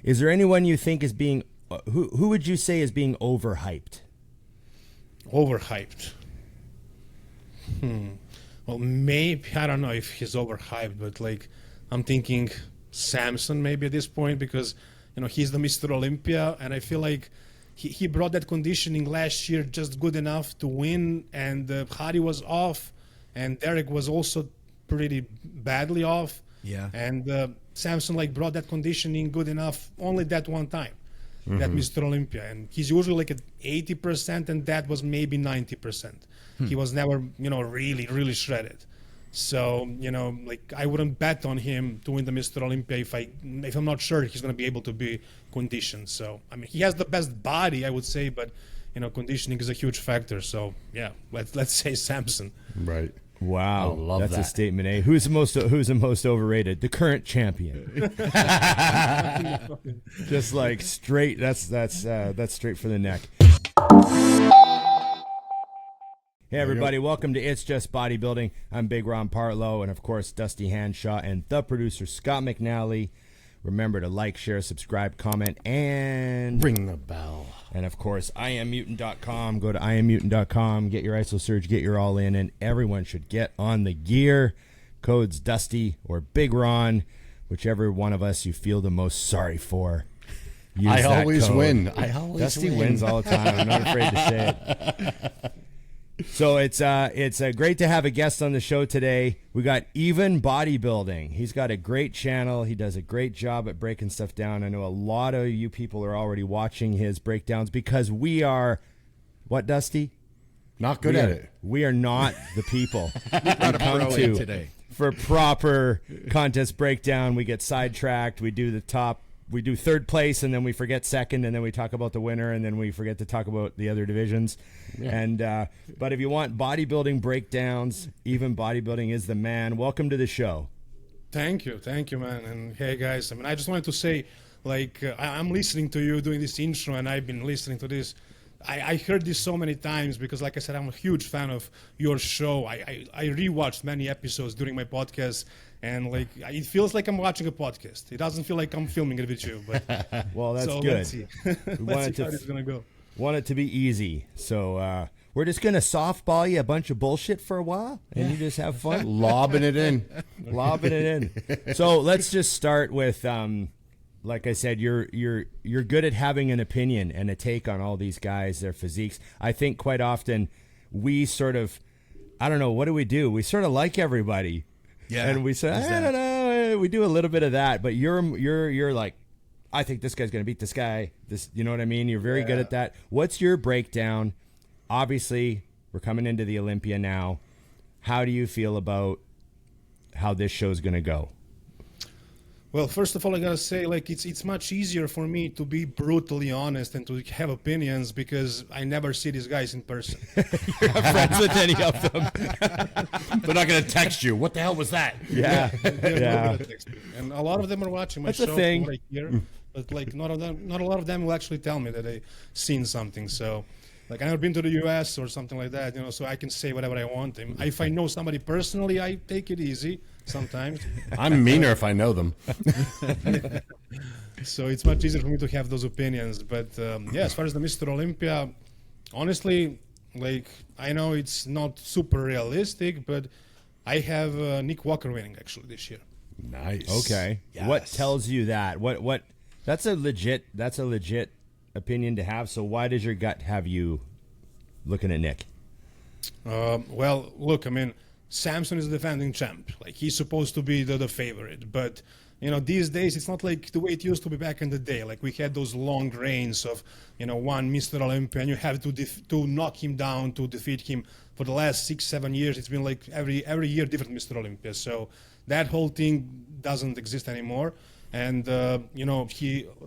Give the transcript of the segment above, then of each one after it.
Is there anyone you think is being who would you say is being overhyped? Overhyped. Well, maybe, I don't know if he's overhyped, but like I'm thinking Samson maybe at this point, because he's the Mr. Olympia, and I feel like he brought that conditioning last year just good enough to win, and Hadi was off, and Derek was also pretty badly off. Yeah. And Samson like brought that conditioning good enough only that one time, that Mr. Olympia, and he's usually like at 80%, and that was maybe 90%. He was never, really, really shredded. So, like I wouldn't bet on him to win the Mr. Olympia if I'm not sure he's going to be able to be conditioned. So, I mean, he has the best body, I would say, but conditioning is a huge factor. So, yeah, let's say Samson. Right. Wow, I love that's that. a statement. Who's the most overrated? The current champion. Just like straight. That's straight for the neck. Hey everybody, welcome to It's Just Bodybuilding. I'm Big Ron Partlow, and of course Dusty Hanshaw and the producer Scott McNally. Remember to like, share, subscribe, comment, and Ring the bell. And of course, IamMutant.com. Go to IamMutant.com, get your ISO surge, get your all in, and everyone should get on the gear. Codes Dusty or Big Ron, whichever one of us you feel the most sorry for. Use I that always code. win. I always Dusty win. wins all the time. I'm not afraid to say it. So it's great to have a guest on the show today. We got Even Bodybuilding. He's got a great channel. He does a great job at breaking stuff down. I know a lot of you people are already watching his breakdowns because we are, what, Dusty? Not good at it. We are not the people Not a pro in today. for proper contest breakdown. We get sidetracked. We do third place, and then we forget second, and then we talk about the winner, and then we forget to talk about the other divisions. Yeah. And but if you want bodybuilding breakdowns, Even Bodybuilding is the man. Welcome to the show. Thank you, man. And hey, guys, I mean, I just wanted to say, like, I'm listening to you doing this intro, and I've been listening to this. I heard this so many times because, like I said, I'm a huge fan of your show. I rewatched many episodes during my podcast, and like it feels like I'm watching a podcast. It doesn't feel like I'm filming it with you. But well, that's so good. Let's see. Let's see how it's gonna go. Want it to be easy, so we're just gonna softball you a bunch of bullshit for a while, and you just have fun Lobbing it in. lobbing it in. So let's just start with, like I said, you're good at having an opinion and a take on all these guys, their physiques. I think quite often we sort of, I don't know, what do? We sort of like everybody, and we say, I don't know, we do a little bit of that, but you're like, I think this guy's going to beat this guy. This, you know what I mean? You're very good at that. What's your breakdown? Obviously, we're coming into the Olympia now. How do you feel about how this show's going to go? Well, first of all, I gotta say, like, it's much easier for me to be brutally honest and to have opinions because I never see these guys in person. You're not friends with any of them. They're not going to text you. What the hell was that? Yeah. Yeah. And a lot of them are watching my That's show a thing. from right here, but like not a lot of them will actually tell me that they seen something. So, like, I've never been to the U.S. or something like that, so I can say whatever I want. And if I know somebody personally, I take it easy sometimes. I'm meaner if I know them. So it's much easier for me to have those opinions. But yeah, as far as the Mr. Olympia, honestly, like, I know it's not super realistic, but I have Nick Walker winning actually this year. Nice. Okay. Yes. What tells you that? What? That's a legit opinion to have. So why does your gut have you looking at Nick? Well, look, I mean, Samson is the defending champ. Like, he's supposed to be the favorite. But, these days, it's not like the way it used to be back in the day. Like, we had those long reigns of, one Mr. Olympia, and you have to knock him down to defeat him. For the last 6-7 years, it's been like every year different Mr. Olympia. So that whole thing doesn't exist anymore. And,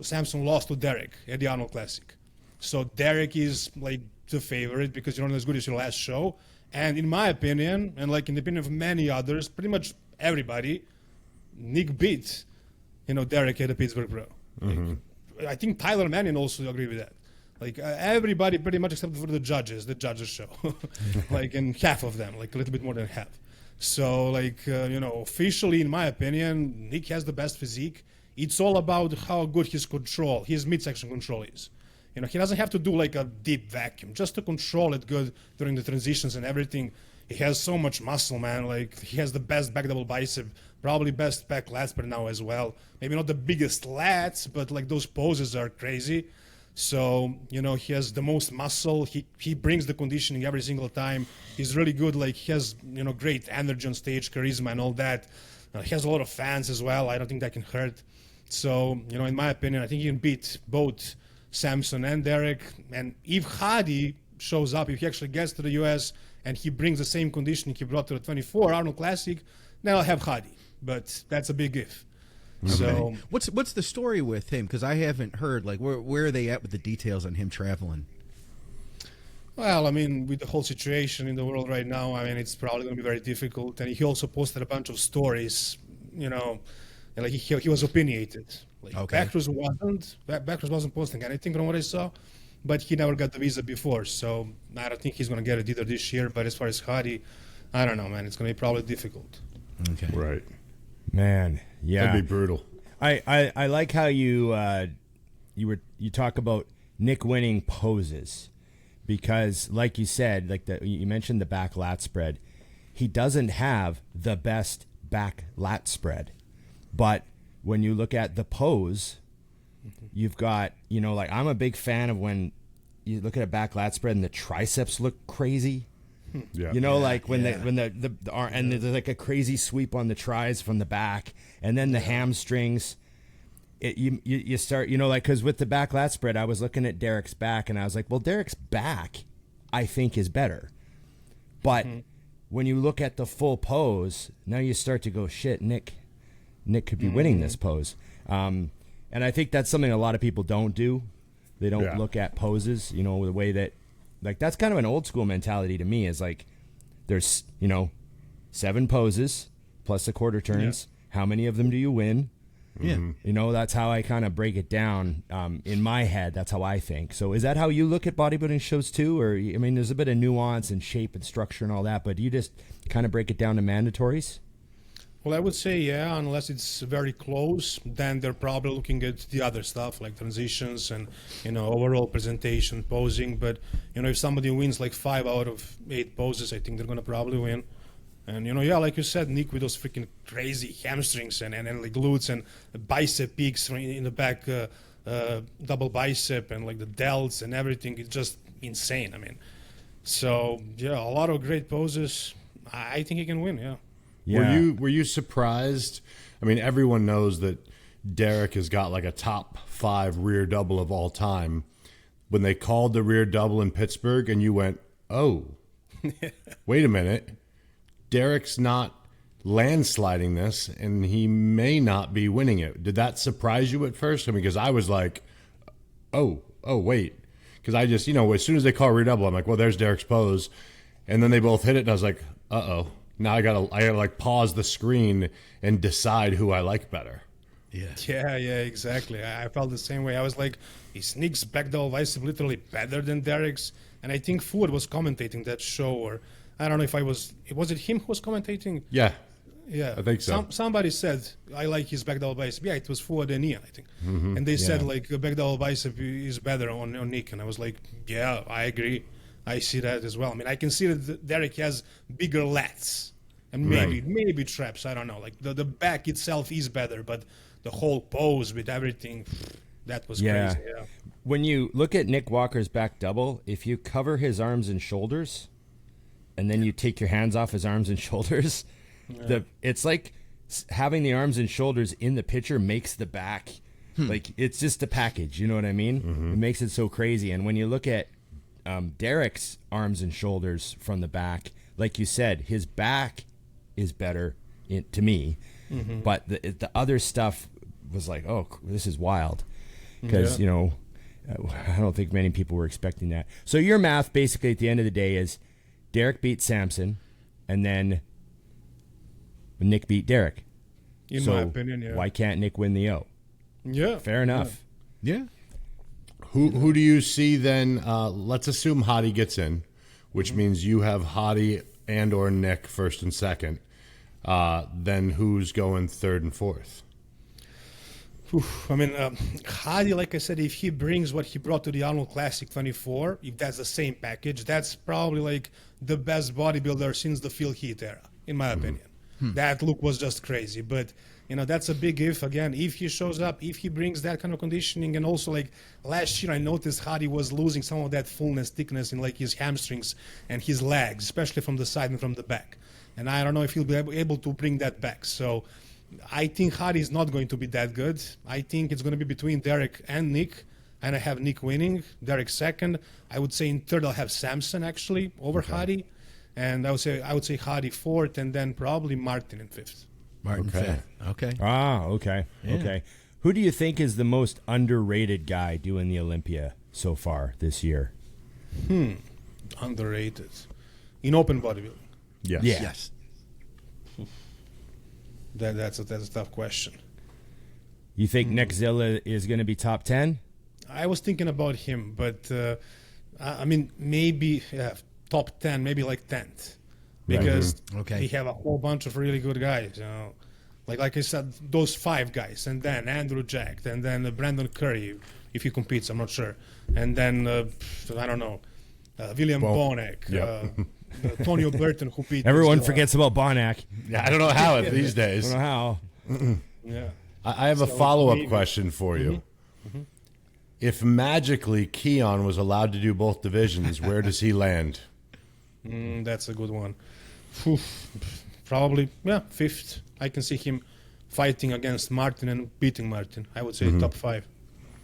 Samson lost to Derek at the Arnold Classic. So Derek is, like, the favorite because you're not as good as your last show. And in my opinion, and like in the opinion of many others, pretty much everybody, Nick beat, Derek at the Pittsburgh Pro. Like, I think Tyler Manning also agree with that. Like, everybody pretty much except for the judges show. Like, and half of them, like a little bit more than half. So, like, officially, in my opinion, Nick has the best physique. it's all about how good his midsection control is. You know, he doesn't have to do like a deep vacuum just to control it good during the transitions and everything. He has so much muscle, man. Like, he has the best back double bicep, probably best back lat spread now as well. Maybe not the biggest lats, but like those poses are crazy. So, you know, he has the most muscle. He brings the conditioning every single time. He's really good. Like, he has, you know, great energy on stage, charisma and all that. He has a lot of fans as well. I don't think that can hurt. So, you know, in my opinion, I think he can beat both Samson and Derek. And if Hadi shows up, if he actually gets to the US and he brings the same conditioning he brought to the 24 Arnold Classic, then I'll have Hadi. But that's a big if. Okay. So what's the story with him? Because I haven't heard, like, where are they at with the details on him traveling? Well, I mean, with the whole situation in the world right now, I mean, it's probably going to be very difficult. And he also posted a bunch of stories, you know, and like he was opinionated. Like, Okay. Backroom wasn't posting anything from what I saw, but he never got the visa before, so I don't think he's going to get it either this year. But as far as Hadi, I don't know, man. It's going to be probably difficult. Okay. Right. Man, yeah. That'd be brutal. I like how you talk about Nick winning poses, because like you said, like you mentioned the back lat spread, he doesn't have the best back lat spread, but when you look at the pose, you've got, you know, like, I'm a big fan of when you look at a back lat spread and the triceps look crazy. Yeah. You know, like when the arm, and there's like a crazy sweep on the tris from the back, and then the hamstrings. You start, you know, like, because with the back lat spread, I was looking at Derek's back, and I was like, well, Derek's back, I think, is better. But when you look at the full pose, now you start to go, shit, Nick could be winning this pose. And I think that's something a lot of people don't do. They don't look at poses, you know, the way that, like, that's kind of an old school mentality to me, is like, there's, you know, 7 poses plus a quarter turns. How many of them do you win? Yeah. You know, that's how I kind of break it down in my head. That's how I think. So is that how you look at bodybuilding shows too? Or, I mean, there's a bit of nuance and shape and structure and all that, but do you just kind of break it down to mandatories? Well, I would say, yeah, unless it's very close, then they're probably looking at the other stuff like transitions and, you know, overall presentation, posing. But, you know, if somebody wins like 5 out of 8 poses, I think they're going to probably win. And, you know, yeah, like you said, Nick, with those freaking crazy hamstrings and like glutes and bicep peaks in the back, double bicep and like the delts and everything, it's just insane. I mean, so, yeah, a lot of great poses. I think he can win, yeah. Yeah. Were you surprised? I mean, everyone knows that Derek has got like a top 5 rear double of all time. When they called the rear double in Pittsburgh, and you went, "Oh, wait a minute, Derek's not landsliding this, and he may not be winning it." Did that surprise you at first? I mean, because I was like, "Oh, wait," because I just, you know, as soon as they call rear double, I'm like, "Well, there's Derek's pose," and then they both hit it, and I was like, "Uh-oh." Now I gotta like pause the screen and decide who I like better. Yeah, exactly. I felt the same way. I was like, is Nick's back double bicep literally better than Derek's? And I think Fuad was commentating that show, or I don't know if was it him who was commentating? Yeah, Yeah, I think so. Somebody said, I like his back double bicep. Yeah, it was Fuad and Ian, I think. And they said, like, back double bicep is better on Nick. And I was like, yeah, I agree. I see that as well. I mean, I can see that Derek has bigger lats and maybe traps. I don't know. Like the back itself is better, but the whole pose with everything, that was crazy. Yeah. When you look at Nick Walker's back double, if you cover his arms and shoulders, and then you take your hands off his arms and shoulders, it's like having the arms and shoulders in the picture makes the back like it's just a package. You know what I mean? It makes it so crazy. And when you look at Derek's arms and shoulders from the back, like you said, his back is better to me, but the other stuff was like, oh, this is wild, because you know, I don't think many people were expecting that. So your math basically at the end of the day is Derek beat Samson, and then Nick beat Derek. In my opinion, yeah. Why can't Nick win the O? Yeah, fair enough. Yeah. Who do you see then? Let's assume Hadi gets in, which means you have Hadi and or Nick first and second. Then who's going third and fourth? I mean, Hadi, like I said, if he brings what he brought to the Arnold Classic 24, if that's the same package, that's probably like the best bodybuilder since the Phil Heath era, in my opinion. That look was just crazy. But, that's a big if. Again, if he shows up, if he brings that kind of conditioning, and also like last year I noticed Hadi was losing some of that fullness, thickness in like his hamstrings and his legs, especially from the side and from the back. And I don't know if he'll be able to bring that back. So I think Hadi is not going to be that good. I think it's going to be between Derek and Nick, and I have Nick winning, Derek second. I would say in third I'll have Samson actually over Hadi, and I would say Hadi fourth, and then probably Martin in fifth. Martin fifth. Okay. Okay. Yeah. Okay. Who do you think is the most underrated guy doing the Olympia so far this year? Underrated in open bodybuilding. Yes. Yeah. Yes. That's a tough question. You think Nick Zilla is going to be top 10? I was thinking about him, but I mean, maybe top 10, maybe like 10th, because Okay. we have a whole bunch of really good guys. Like I said, those 5 guys, and then Andrew Jack, and then Brandon Curry, if he competes, I'm not sure, and then I don't know, William Bonek, Tonio Burton, who beat. Everyone forgets about Bonac. Yeah, I don't know how these I days. don't know how. Yeah. I have a follow-up question for you. If magically Keon was allowed to do both divisions, where does he land? That's a good one. Probably, fifth. I can see him fighting against Martin and beating Martin. I would say top 5,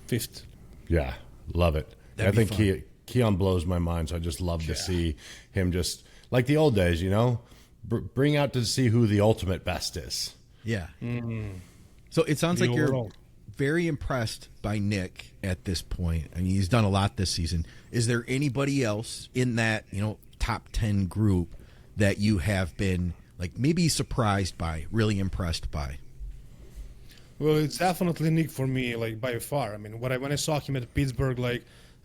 fifth. Yeah, love it. That'd I be think Keon blows my mind, so I just love to see him just like the old days, bring out to see who the ultimate best is. Yeah. So it sounds The like you're overall. very impressed by Nick at this point. I mean, he's done a lot this season. Is there anybody else in that, top 10 group that you have been like maybe surprised by, really impressed by? Well, it's definitely Nick for me, like by far. I mean, when I saw him at Pittsburgh,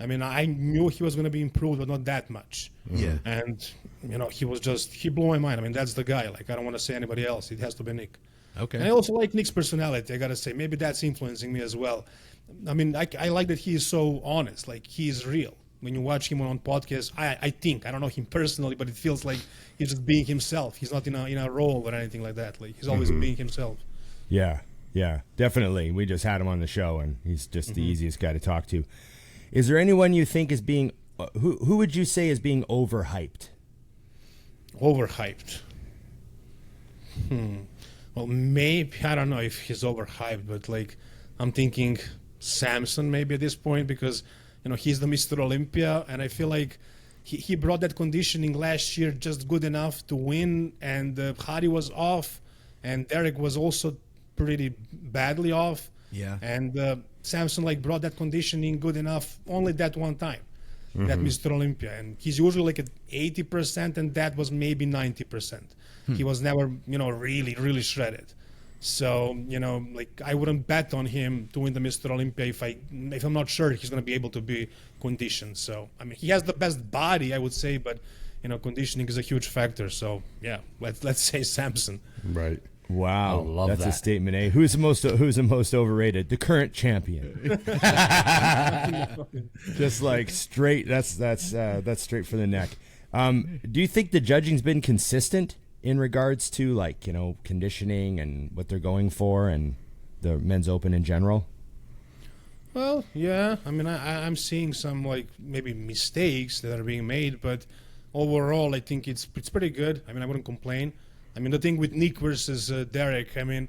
I knew he was going to be improved, but not that much. Yeah. And, he blew my mind. I mean, that's the guy. Like, I don't want to say anybody else. It has to be Nick. Okay. And I also like Nick's personality, I got to say. Maybe that's influencing me as well. I mean, I like that he is so honest. Like, he is real. When you watch him on podcasts, I think, I don't know him personally, but it feels like he's just being himself. He's not in a role or anything like that. Like, he's always being himself. Yeah, definitely. We just had him on the show, and he's just the easiest guy to talk to. Is there anyone you think is being who would you say is being overhyped? Overhyped. Well, maybe, I don't know if he's overhyped, but like I'm thinking Samson maybe at this point, because he's the Mr. Olympia, and I feel like he brought that conditioning last year just good enough to win, and Hadi was off, and Derek was also pretty badly off. Yeah. And Samson brought that conditioning good enough only that one time, that Mr. Olympia, and he's usually like at 80%, and that was maybe 90%. He was never really really shredded. So I wouldn't bet on him to win the Mr. Olympia if I'm not sure he's going to be able to be conditioned. So I mean, he has the best body, I would say, but conditioning is a huge factor. So yeah, let's say Samson. Right. Wow, I love that's that. a statement. Who's the most overrated? The current champion. Just like straight. That's straight for the neck. Do you think the judging's been consistent in regards to conditioning and what they're going for and the men's open in general? Well, yeah. I mean, I'm seeing some maybe mistakes that are being made, but overall, I think it's pretty good. I mean, I wouldn't complain. I mean, the thing with Nick versus Derek, I mean,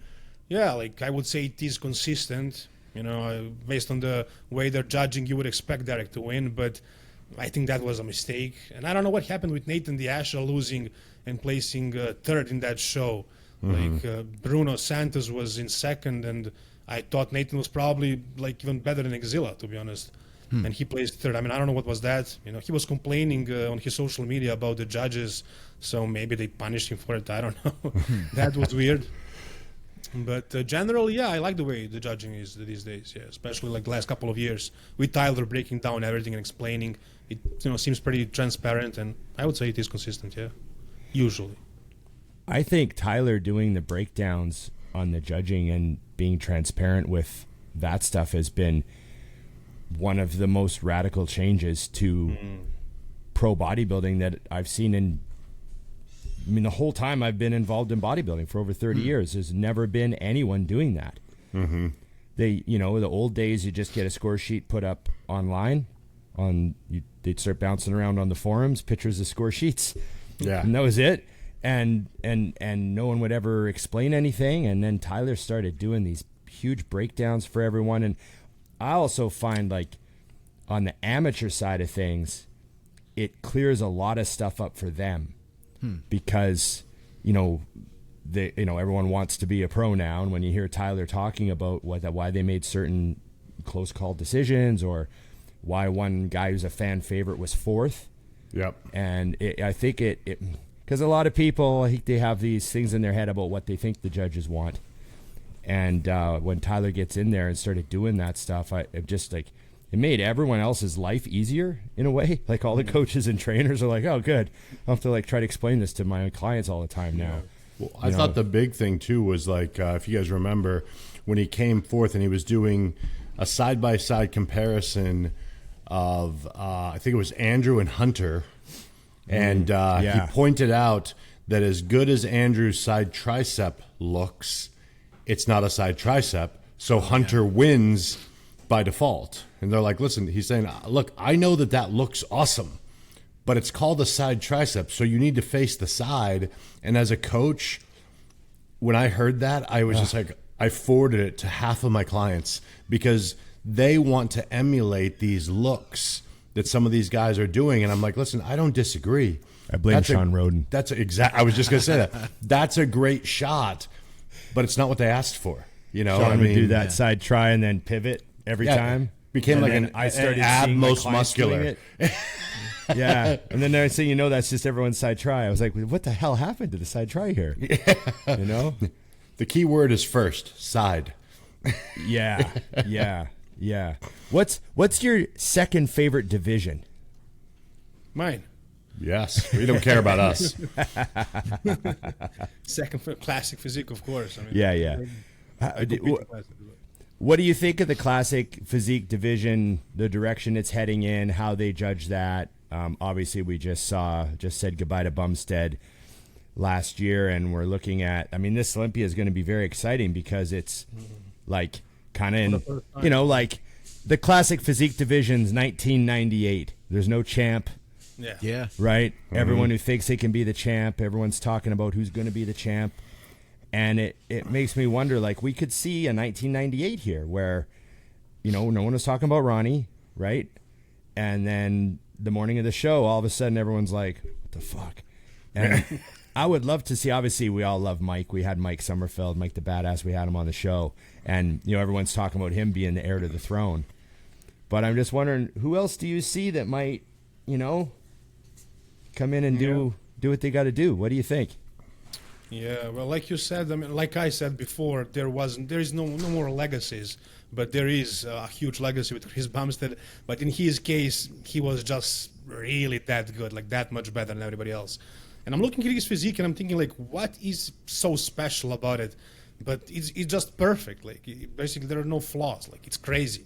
yeah, I would say it is consistent. Based on the way they're judging, you would expect Derek to win, but I think that was a mistake. And I don't know what happened with Nathan Diasha losing and placing third in that show. Bruno Santos was in second, and I thought Nathan was probably even better than Exila, to be honest. And he placed third. I mean, I don't know what was that. He was complaining on his social media about the judges, so maybe they punished him for it. I don't know. That was weird. But generally, yeah, I like the way the judging is these days. Yeah, especially the last couple of years with Tyler breaking down everything and explaining. It seems pretty transparent, and I would say it is consistent. Yeah, usually. I think Tyler doing the breakdowns on the judging and being transparent with that stuff has been one of the most radical changes to pro bodybuilding that I've seen the whole time I've been involved in bodybuilding for over 30 years. There's never been anyone doing that. They, the old days, you just get a score sheet put up online. They'd start bouncing around on the forums, pictures of score sheets. Yeah. And that was it. And no one would ever explain anything. And then Tyler started doing these huge breakdowns for everyone. And I also find, like, on the amateur side of things, it clears a lot of stuff up for them because, everyone wants to be a pro now. And when you hear Tyler talking about why they made certain close call decisions, or why one guy who's a fan favorite was fourth. Yep. And I think because a lot of people, I think they have these things in their head about what they think the judges want. And when Tyler gets in there and started doing that stuff, it just, like, it made everyone else's life easier in a way. Like, all the coaches and trainers are like, oh, good. I'll have to, like, try to explain this to my clients all the time now. Well, I thought the big thing, too, was, like, if you guys remember, when he came forth and he was doing a side-by-side comparison of, I think it was Andrew and Hunter, and he pointed out that as good as Andrew's side tricep looks, it's not a side tricep, so Hunter wins by default. And they're like, listen, he's saying, look, I know that looks awesome, but it's called a side tricep, so you need to face the side. And as a coach, when I heard that, I was just like, I forwarded it to half of my clients because they want to emulate these looks that some of these guys are doing. And I'm like, listen, I don't disagree. I blame Sean Roden. I was just going to say that. That's a great shot, but it's not what they asked for. Sean would do that side try and then pivot every time. Became like an ab most muscular. Yeah. And then they're saying, that's just everyone's side try. I was like, what the hell happened to the side try here? The key word is first, side. Yeah. What's your second favorite division? Mine. Yes, we don't care about us. Second, Classic Physique, of course. What do you think of the Classic Physique division, the direction it's heading in, how they judge that? Obviously, we just said goodbye to Bumstead last year, and we're looking at, this Olympia is going to be very exciting because it's like kind of, like the Classic Physique division's 1998. There's no champ. Yeah. Right? Everyone who thinks they can be the champ, everyone's talking about who's going to be the champ. And it makes me wonder, like, we could see a 1998 here where, no one was talking about Ronnie, right? And then the morning of the show, all of a sudden everyone's like, what the fuck? And I would love to see, obviously we all love Mike. We had Mike Sommerfeld, Mike the Badass. We had him on the show. And, everyone's talking about him being the heir to the throne. But I'm just wondering, who else do you see that might, come in and do what they got to do? What do you think? Yeah, well, like you said, like I said before, there is no more legacies, but there is a huge legacy with Chris Bumstead. But in his case, he was just really that good, like that much better than everybody else. And I'm looking at his physique and I'm thinking, like, what is so special about it? But it's just perfect. Like, basically, there are no flaws. Like, it's crazy.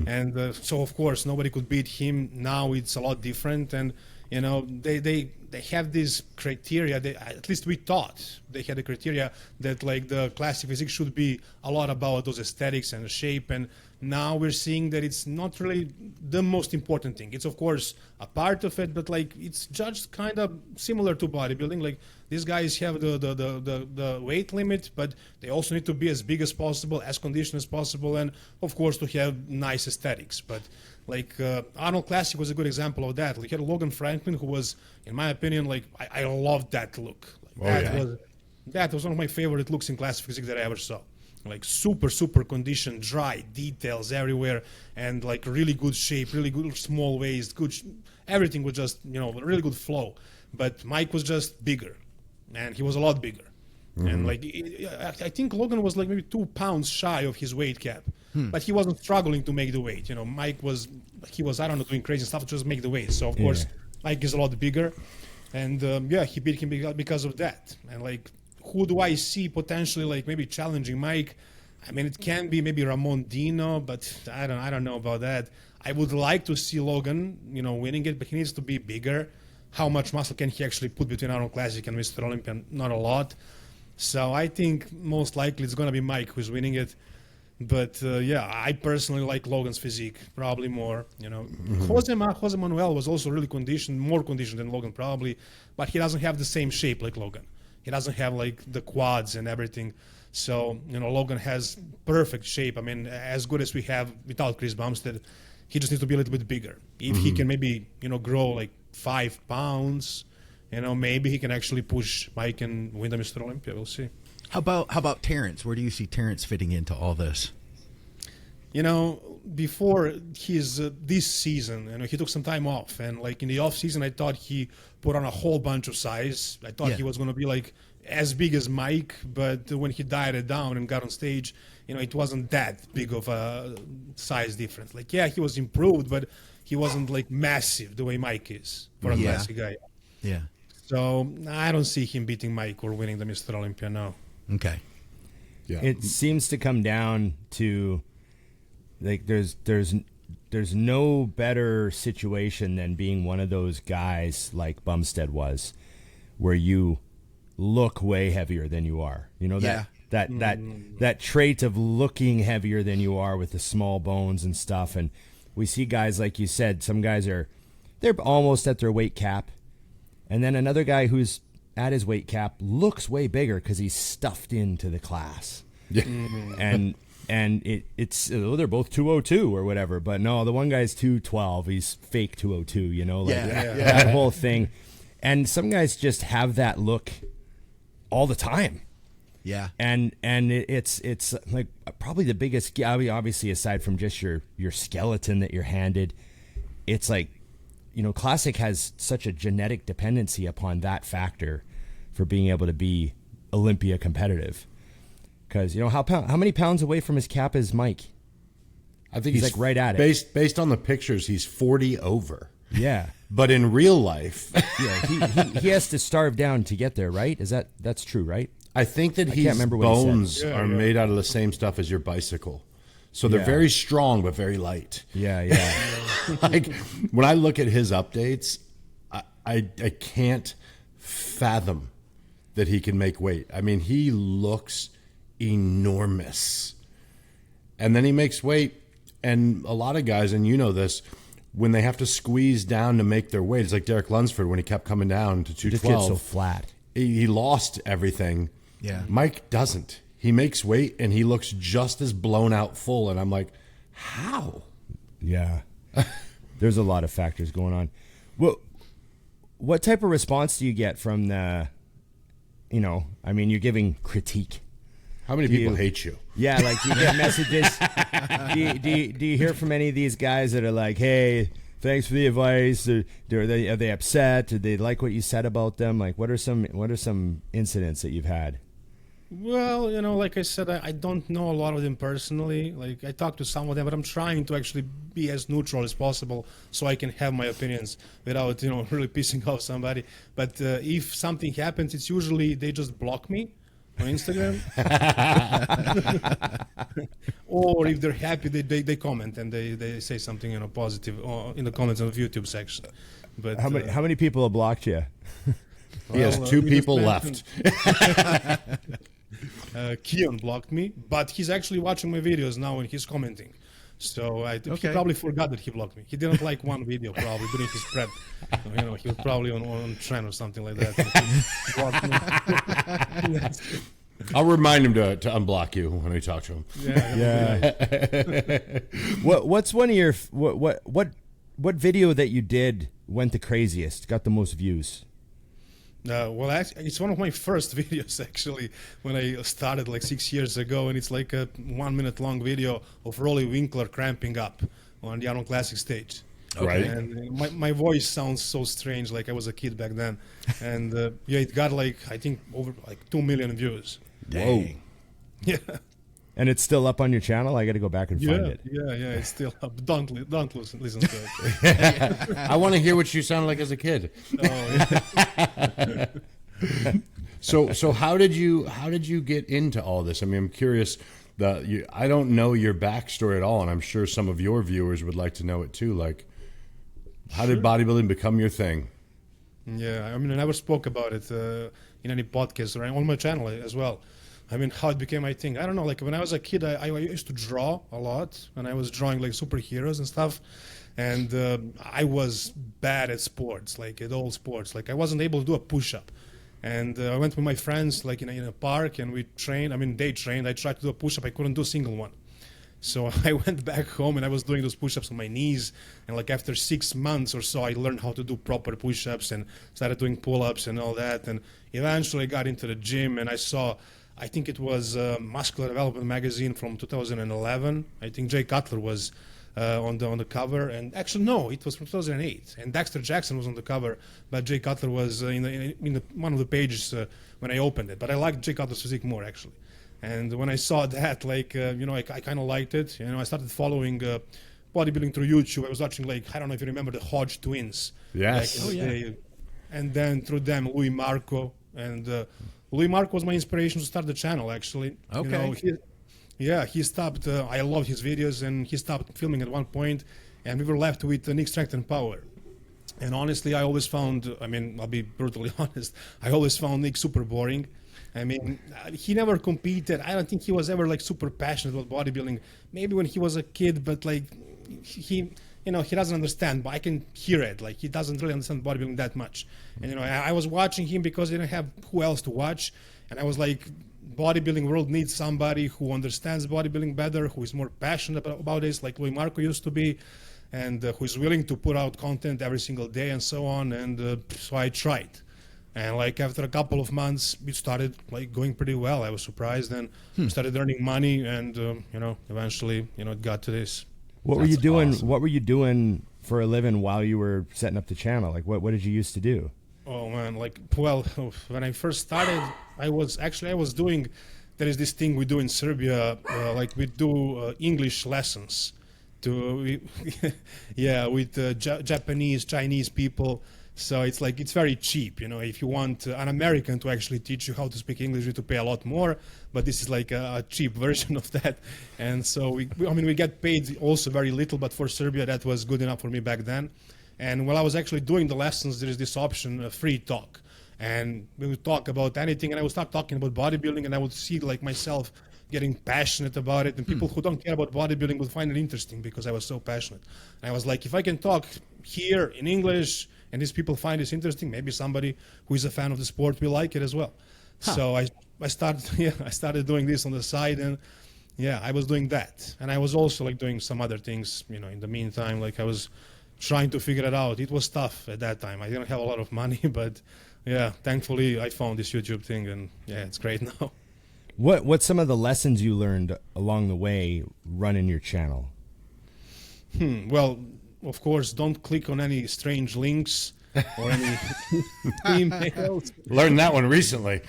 And so, of course, nobody could beat him. Now it's a lot different. And, they have this criteria. At least we thought they had a criteria that, like, the Classic Physique should be a lot about those aesthetics and shape. And now we're seeing that it's not really the most important thing. It's, of course, a part of it, but, like, it's judged kind of similar to bodybuilding. Like, these guys have the weight limit, but they also need to be as big as possible, as conditioned as possible, and, of course, to have nice aesthetics. But, like, Arnold Classic was a good example of that. Like, you had Logan Franklin, who was, in my opinion, like, I loved that look. Like, that was one of my favorite looks in Classic Physique that I ever saw. Like, super conditioned, dry, details everywhere, and, like, really good shape, really good small waist, everything was just, really good flow. But Mike was just bigger, and he was a lot bigger. And, like, I think Logan was, like, maybe 2 pounds shy of his weight cap, but he wasn't struggling to make the weight. Mike was, I don't know, doing crazy stuff to just make the weight. So, of course, Mike is a lot bigger, and, he beat him because of that. And, like, who do I see potentially, like, maybe challenging Mike? I mean, it can be maybe Ramon Dino, but I don't know about that. I would like to see Logan, winning it, but he needs to be bigger. How much muscle can he actually put between Arnold Classic and Mr. Olympia? Not a lot. So I think most likely it's going to be Mike who's winning it. But I personally like Logan's physique probably more. Jose Manuel was also really more conditioned than Logan probably, but he doesn't have the same shape like Logan. He doesn't have like the quads and everything. So Logan has perfect shape. I mean, as good as we have without Chris Bumstead, he just needs to be a little bit bigger. If he can maybe grow like 5 pounds, maybe he can actually push Mike and win the Mr. Olympia. We'll see. How about Terrence? Where do you see Terrence fitting into all this? Before his this season, he took some time off, and like in the off season, I thought he put on a whole bunch of size. I thought he was going to be like as big as Mike, but when he dieted down and got on stage, it wasn't that big of a size difference. Like, he was improved, but he wasn't like massive the way Mike is for a classic guy. Yeah. So I don't see him beating Mike or winning the Mr. Olympia now. Okay. Yeah. It seems to come down to like there's no better situation than being one of those guys like Bumstead was, where you look way heavier than you are. That trait of looking heavier than you are with the small bones and stuff. And we see guys like you said, some guys they're almost at their weight cap, and then another guy who's at his weight cap looks way bigger because he's stuffed into the class. Yeah. And it's they're both 202 or whatever, but no, the one guy's 212. He's fake 202. That whole thing. And some guys just have that look all the time. Yeah. And it's like probably the biggest, obviously aside from just your skeleton that you're handed, it's like, Classic has such a genetic dependency upon that factor for being able to be Olympia competitive. Because, how many pounds away from his cap is Mike? I think he's like right at it. Based on the pictures, he's 40 over. Yeah. But in real life, he has to starve down to get there, right? That's true, right? I think that his bones are made out of the same stuff as your bicycle. So they're very strong but very light. Yeah. Like when I look at his updates, I can't fathom that he can make weight. I mean, he looks enormous. And then he makes weight, and a lot of guys, and this, when they have to squeeze down to make their weight, it's like Derek Lunsford when he kept coming down to 212. Just gets so flat. He lost everything. Yeah. Mike doesn't. He makes weight, and he looks just as blown out full, and I'm like, how? Yeah. There's a lot of factors going on. What type of response do you get from the, you're giving critique. How many people hate you? Yeah, like you get messages. Do you hear from any of these guys that are like, hey, thanks for the advice? Are they upset? Do they like what you said about them? Like, what are some incidents that you've had? Well, like I said, I don't know a lot of them personally. Like, I talked to some of them, but I'm trying to actually be as neutral as possible so I can have my opinions without, really pissing off somebody. But if something happens, it's usually they just block me on Instagram. Or if they're happy, they comment and they say something, positive in the comments on the YouTube section. But how many people have blocked you? He has 2 people left. Keon blocked me, but he's actually watching my videos now and he's commenting. So I think he probably forgot that he blocked me. He didn't like one video probably during his prep. He was probably on trend or something like that. He blocked me. I'll remind him to unblock you when we talk to him. Yeah. What's one of your what video that you did went the craziest, got the most views? Well, actually, it's one of my first videos, actually, when I started like 6 years ago, and it's like a 1 minute long video of Rolly Winkler cramping up on the Arnold Classic stage. Right. And my voice sounds so strange, like I was a kid back then. And it got like, I think, over like 2 million views. Dang. Yeah. And it's still up on your channel? I got to go back and find it. Yeah, it's still up. Don't listen to it. I want to hear what you sounded like as a kid. Oh, yeah. So how did you get into all this? I mean, I'm curious. I don't know your backstory at all, and I'm sure some of your viewers would like to know it too. Like, how did bodybuilding become your thing? Yeah, I mean, I never spoke about it in any podcast or on my channel as well. I mean, how it became my thing. I don't know, like when I was a kid, I used to draw a lot, and I was drawing like superheroes and stuff. And I was bad at sports, like at all sports. Like I wasn't able to do a push-up. And I went with my friends like in a park, and we trained. I mean, they trained. I tried to do a push-up. I couldn't do a single one. So I went back home, and I was doing those push-ups on my knees. And like after 6 months or so, I learned how to do proper push-ups and started doing pull-ups and all that. And eventually I got into the gym, and I think it was Muscular Development magazine from 2011. I think Jay Cutler was on the cover, and actually no, it was from 2008, and Dexter Jackson was on the cover, but Jay Cutler was in one of the pages when I opened it. But I liked Jay Cutler's physique more actually, and when I saw that, like I kind of liked it. I started following bodybuilding through YouTube. I was watching, like, I don't know if you remember the Hodge twins. Yes. Like, and then through them, Louis Marco, and Louis Marco was my inspiration to start the channel actually. Okay. He stopped. I loved his videos, and he stopped filming at one point, and we were left with Nick Strength and Power. And honestly, I always found, I mean, I'll be brutally honest, I always found Nick super boring. I mean, he never competed. I don't think he was ever like super passionate about bodybuilding. Maybe when he was a kid, but like he doesn't understand, but I can hear it. Like he doesn't really understand bodybuilding that much. And I was watching him because I didn't have who else to watch, and I was like, bodybuilding world needs somebody who understands bodybuilding better, who is more passionate about this, like Louis Marco used to be, and who is willing to put out content every single day and so on. And so I tried, and like after a couple of months, it started like going pretty well. I was surprised, and started earning money, and eventually, it got to this. What were you doing? Awesome. What were you doing for a living while you were setting up the channel? Like, what did you used to do? Oh man, when I first started, I was doing, there is this thing we do in Serbia, like we do English lessons with Japanese, Chinese people. So it's like, it's very cheap. If you want an American to actually teach you how to speak English, you have to pay a lot more, but this is like a cheap version of that. And so we get paid also very little, but for Serbia, that was good enough for me back then. And while I was actually doing the lessons, there is this option, free talk. And we would talk about anything, and I would start talking about bodybuilding, and I would see like myself getting passionate about it. And people who don't care about bodybuilding would find it interesting because I was so passionate. And I was like, if I can talk here in English and these people find this interesting, maybe somebody who is a fan of the sport will like it as well. So I started doing this on the side, and I was doing that. And I was also like doing some other things, in the meantime, like I was trying to figure it out. It was tough at that time. I didn't have a lot of money, but thankfully I found this YouTube thing, and it's great now. What's some of the lessons you learned along the way running your channel? Well, of course, don't click on any strange links or any emails. Learned that one recently.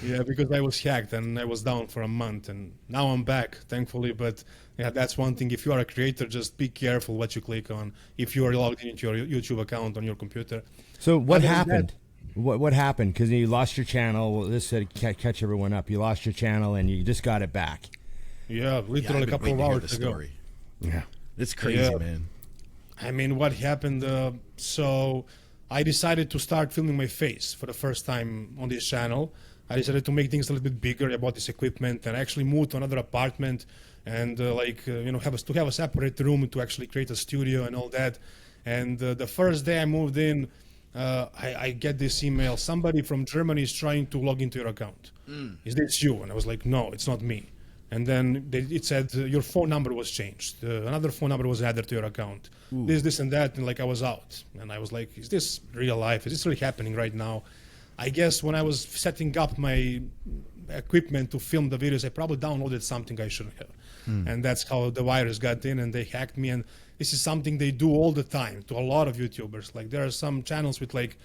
Because I was hacked and I was down for a month, and now I'm back, thankfully. But that's one thing. If you are a creator, just be careful what you click on if you are logged into your YouTube account on your computer. So what happened? What happened? Because you lost your channel. Well, this said catch everyone up. You lost your channel and you just got it back. Yeah, literally a couple of hours ago. Yeah, it's crazy, man. I mean, what happened? So I decided to start filming my face for the first time on this channel. I decided to make things a little bit bigger. I bought this equipment and actually moved to another apartment, and have a separate room to actually create a studio and all that. And the first day I moved in, I get this email. Somebody from Germany is trying to log into your account. Is this you? And I was like, no, it's not me. And then it said your phone number was changed. Another phone number was added to your account. This, and that, and like I was out. And I was like, is this real life? Is this really happening right now? I guess when I was setting up my equipment to film the videos, I probably downloaded something I shouldn't have. And that's how the virus got in, and they hacked me. And this is something they do all the time to a lot of YouTubers. Like there are some channels with like,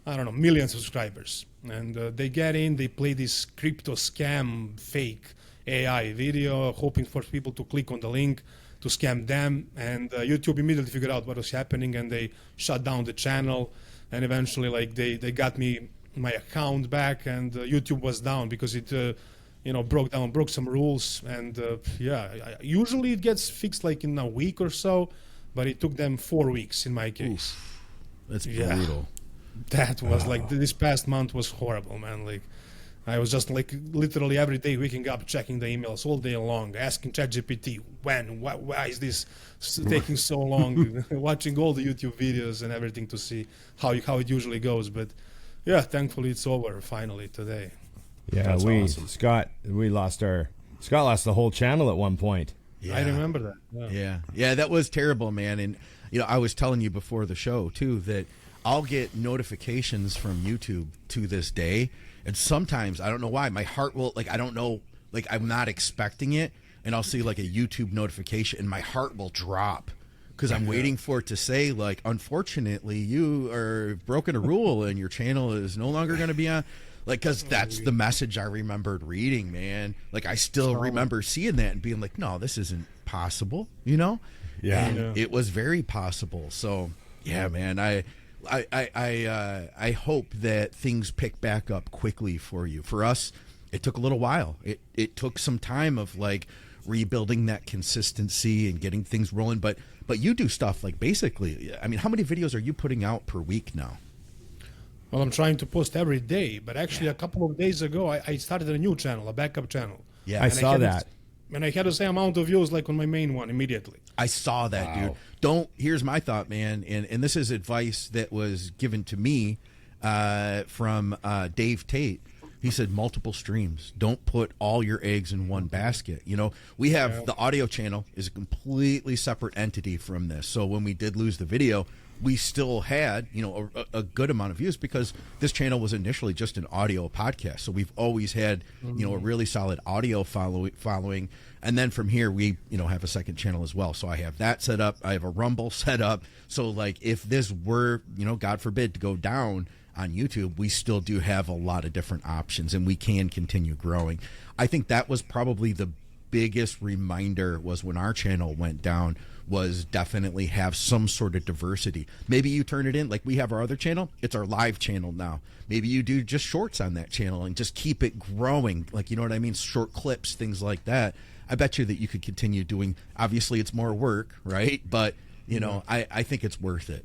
I don't know, millions of subscribers. And they get in, they play this crypto scam, fake AI video, hoping for people to click on the link to scam them. And YouTube immediately figured out what was happening, and they shut down the channel. And eventually, like they got me my account back, and YouTube was down because it broke some rules, and usually it gets fixed like in a week or so, but it took them 4 weeks in my case. That's brutal. That was like this past month was horrible, man. Like I was just like literally every day waking up, checking the emails all day long, asking ChatGPT why is this taking so long, watching all the YouTube videos and everything to see how it usually goes. But yeah, thankfully it's over finally today. Yeah, Awesome. Scott lost the whole channel at one point. Yeah. I remember that. Yeah, that was terrible, man. And I was telling you before the show too that I'll get notifications from YouTube to this day, and sometimes I don't know why my heart will I don't know, I'm not expecting it, and I'll see like a YouTube notification and my heart will drop because I'm waiting for it to say unfortunately you are broken a rule and your channel is no longer going to be on. Because that's the message I remembered reading, man. I still remember seeing that and being like, no, this isn't possible, Yeah. And it was very possible. So, yeah, man, I hope that things pick back up quickly for you. For us, it took a little while. It took some time of rebuilding that consistency and getting things rolling. But you do stuff basically, I mean, how many videos are you putting out per week now? Well, I'm trying to post every day, but actually a couple of days ago, I started a new channel, a backup channel. Yeah, I saw that. And I had the same amount of views on my main one immediately. I saw that, dude. Here's my thought, man, and this is advice that was given to me from Dave Tate. He said multiple streams. Don't put all your eggs in one basket. We have the audio channel is a completely separate entity from this. So when we did lose the video, we still had, a good amount of views because this channel was initially just an audio podcast. So we've always had, a really solid audio following. And then from here, we, have a second channel as well. So I have that set up. I have a Rumble set up. So if this were, God forbid, to go down on YouTube, we still do have a lot of different options and we can continue growing. I think that was probably the biggest reminder was when our channel went down was definitely have some sort of diversity. Maybe you turn it in like we have our other channel. It's our live channel now. Maybe you do just shorts on that channel and just keep it growing. You know what I mean? Short clips, things like that. I bet you that you could continue doing. Obviously, it's more work, right? But, I think it's worth it.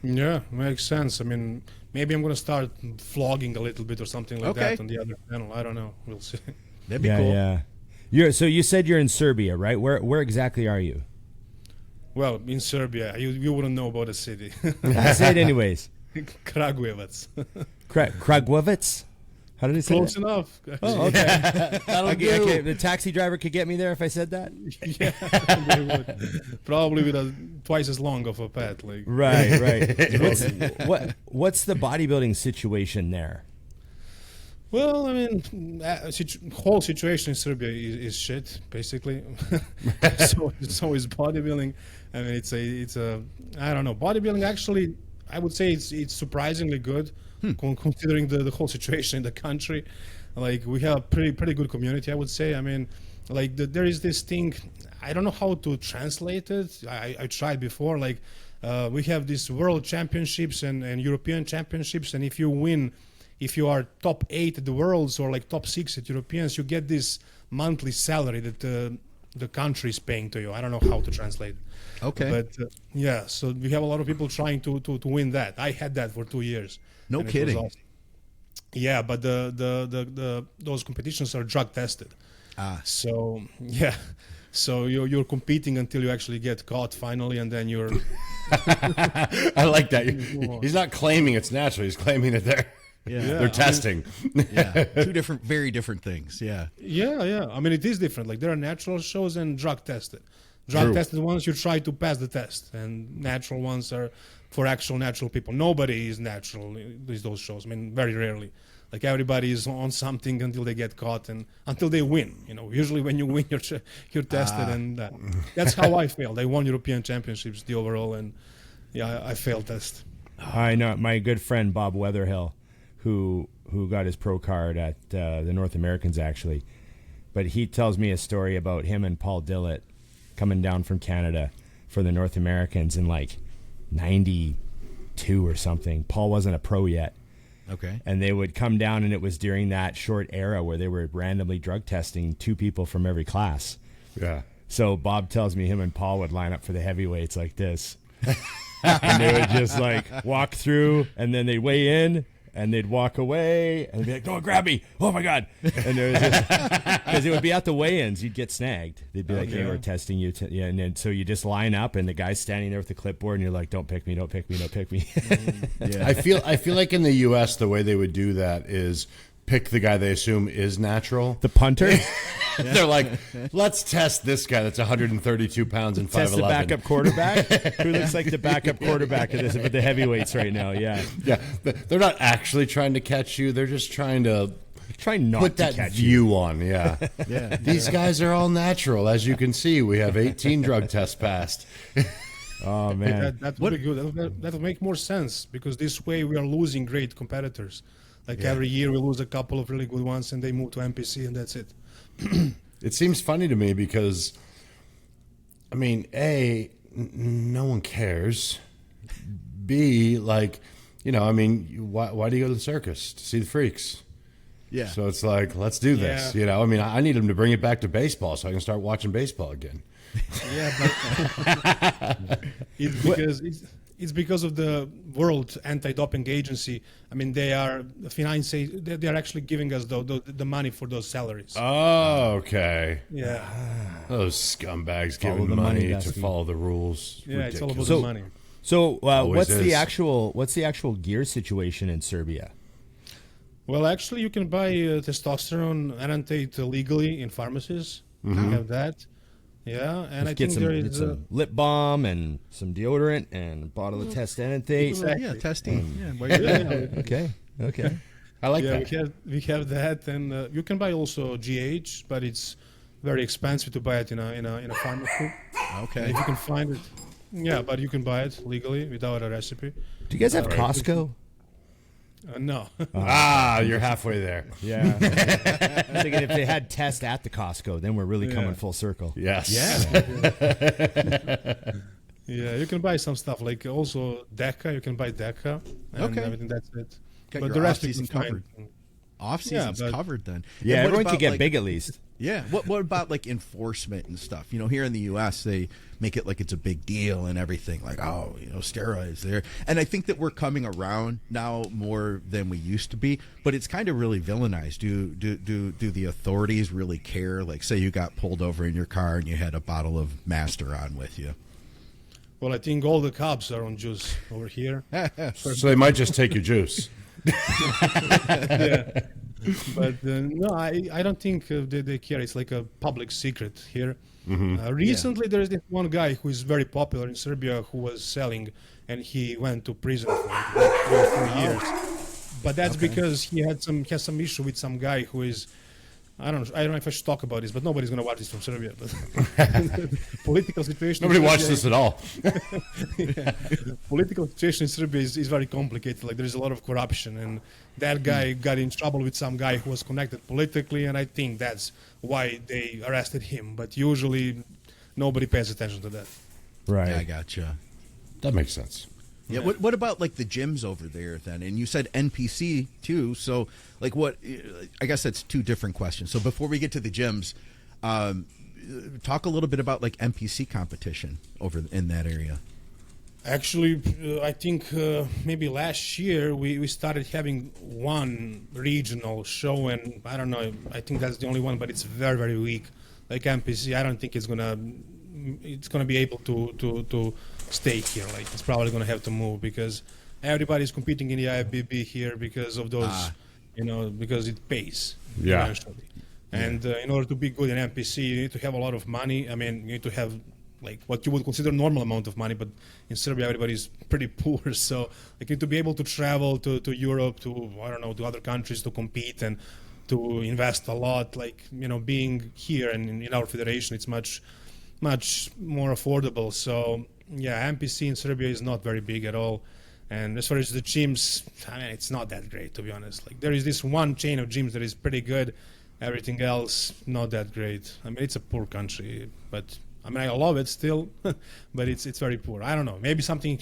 Yeah, makes sense. I mean, maybe I'm going to start vlogging a little bit or something like that on the other channel. I don't know. We'll see. That'd be cool. Yeah. So you said you're in Serbia, right? Where exactly are you? Well, in Serbia, you wouldn't know about the city. I say it anyways. Kragujevac. Kragujevac? How did he say Close that? enough. Oh, okay. Okay. The taxi driver could get me there if I said that? Yeah, they would. Probably with twice as long of a path. Right. What's the bodybuilding situation there? Well, I mean, whole situation in Serbia is shit, basically. so is bodybuilding. I mean, it's a I don't know. Bodybuilding actually, I would say it's surprisingly good, considering the whole situation in the country. We have a pretty good community, I would say. I mean, there is this thing. I don't know how to translate it. I tried before. We have these world championships and European championships, and if you are top 8 at the worlds or top 6 at Europeans, you get this monthly salary that the country is paying to you. I don't know how to translate. Okay. But so we have a lot of people trying to win that. I had that for 2 years. No kidding. Awesome. Yeah, but those competitions are drug tested. So yeah. So you're competing until you actually get caught finally, and then you're. I like that. He's not claiming it's natural. He's claiming that they're testing. Two very different things. Yeah. Yeah. I mean, it is different. There are natural shows and drug tested. Drug tested ones you try to pass the test, and natural ones are for actual natural people. Nobody is natural in those shows. I mean, very rarely. Everybody is on something until they get caught and until they win. Usually when you win, you're tested, and that's how I failed. I won European championships, the overall, and I failed test. I know my good friend Bob Weatherhill, who got his pro card at the North Americans actually, but he tells me a story about him and Paul Dillett coming down from Canada for the North Americans in 92 or something. Paul wasn't a pro yet. Okay. And they would come down, and it was during that short era where they were randomly drug testing 2 people from every class. Yeah. So Bob tells me him and Paul would line up for the heavyweights like this. And they would just like walk through, and then they'd weigh in, and they'd walk away, and they'd be like, "Don't grab me! Oh my God!" And there was just because it would be at the weigh-ins, you'd get snagged. They'd be like, "Hey, we're testing you." Yeah, and then so you just line up, and the guy's standing there with the clipboard, and you're like, "Don't pick me! Don't pick me! Don't pick me!" Yeah. I feel like in the U.S. the way they would do that is pick the guy they assume is natural. The punter. They're like, let's test this guy that's 132 pounds and 5'11". Test the backup quarterback. Who looks like the backup quarterback of this with the heavyweights right now? Yeah. Yeah, they're not actually trying to catch you. They're just trying to Not put to that catch view on. Yeah. Yeah. These guys are all natural. As you can see, we have 18 drug tests passed. Oh man. That would be good. That would make more sense, because this way we are losing great competitors. Like every year we lose a couple of really good ones, and they move to NPC, and that's it. It seems funny to me because, I mean, A, no one cares. B, like, you know, I mean, why do you go to the circus? To see the freaks. Yeah. So it's like, let's do this. Yeah. You know, I mean, I need them to bring it back to baseball so I can start watching baseball again. Yeah, but it's because of the World Anti-Doping Agency. I mean, they are financing. They are actually giving us the money for those salaries. Oh, okay. Yeah, Those scumbags Follow giving the money money, to Dusty. follow the rules. yeah, it's all about So- the money. So Always what's the is. actual gear situation in Serbia? Well, actually, you can buy testosterone anantate legally in pharmacies. You have that. Yeah, and I Get think there get is. some lip balm and some deodorant and a bottle of testanate. Exactly. Yeah, testing. Yeah. Why Okay. Okay. I like Yeah, that. we have that, and you can buy also GH, but it's very expensive to buy it in a pharmacy. Okay. If you can find it, yeah, but you can buy it legally without a recipe. Do you guys have Costco? No, You're halfway there. Yeah. I'm thinking if they had test at the Costco, then we're really coming Yeah. full circle. Yes. yeah, you can buy some stuff like also Deca. You can buy Deca, and Okay. everything. That's it. Got but your the rest you off-season can find. covered. Off season's but- covered then. Yeah, And what everyone about, could get like- big at least. Yeah. What about like enforcement and stuff? You know, here in the U.S. they make it like it's a big deal and everything. Like, oh, you know, steroids there. And I think that we're coming around now more than we used to be. But it's kind of really villainized. Do the authorities really care? Like, say you got pulled over in your car and you had a bottle of Master on with you. Well, I think all the cops are on juice over here. So they might just take your juice. Yeah. But no, I don't think they care. It's like a public secret here. Recently, there is this one guy who is very popular in Serbia who was selling, and he went to prison for like 3 or 4 years. But that's because he has some issue with some guy who is. I don't know if I should talk about this, but nobody's going to watch this from Serbia. But political situation. Nobody in watched Serbia- this at all. Political situation in Serbia is very complicated. Like, there's a lot of corruption, and that guy got in trouble with some guy who was connected politically, and I think that's why they arrested him. But usually, nobody pays attention to that. Right. Yeah, I gotcha. That makes sense. Yeah. What about like the gyms over there then? And you said NPC too. So like what? I guess that's 2 different questions. So before we get to the gyms, talk a little bit about like NPC competition over in that area. Actually, I think maybe last year we started having one regional show, and I don't know. I think that's the only one, but it's very, very weak. Like NPC, I don't think it's gonna be able to stay here. Like, it's probably gonna have to move because everybody's competing in the IFBB here because of those, because it pays Yeah. eventually. And in order to be good in NPC, you need to have a lot of money. I mean, you need to have like what you would consider normal amount of money, but in Serbia everybody's pretty poor, so like you need to be able to travel to Europe, to to other countries to compete and to invest a lot. Like, being here and in our federation, it's much more affordable. So yeah, NPC in Serbia is not very big at all. And as far as the gyms, I mean, it's not that great, to be honest. Like, there is this one chain of gyms that is pretty good. Everything else, not that great. I mean, it's a poor country, but I mean, I love it still, but it's very poor. I don't know. Maybe something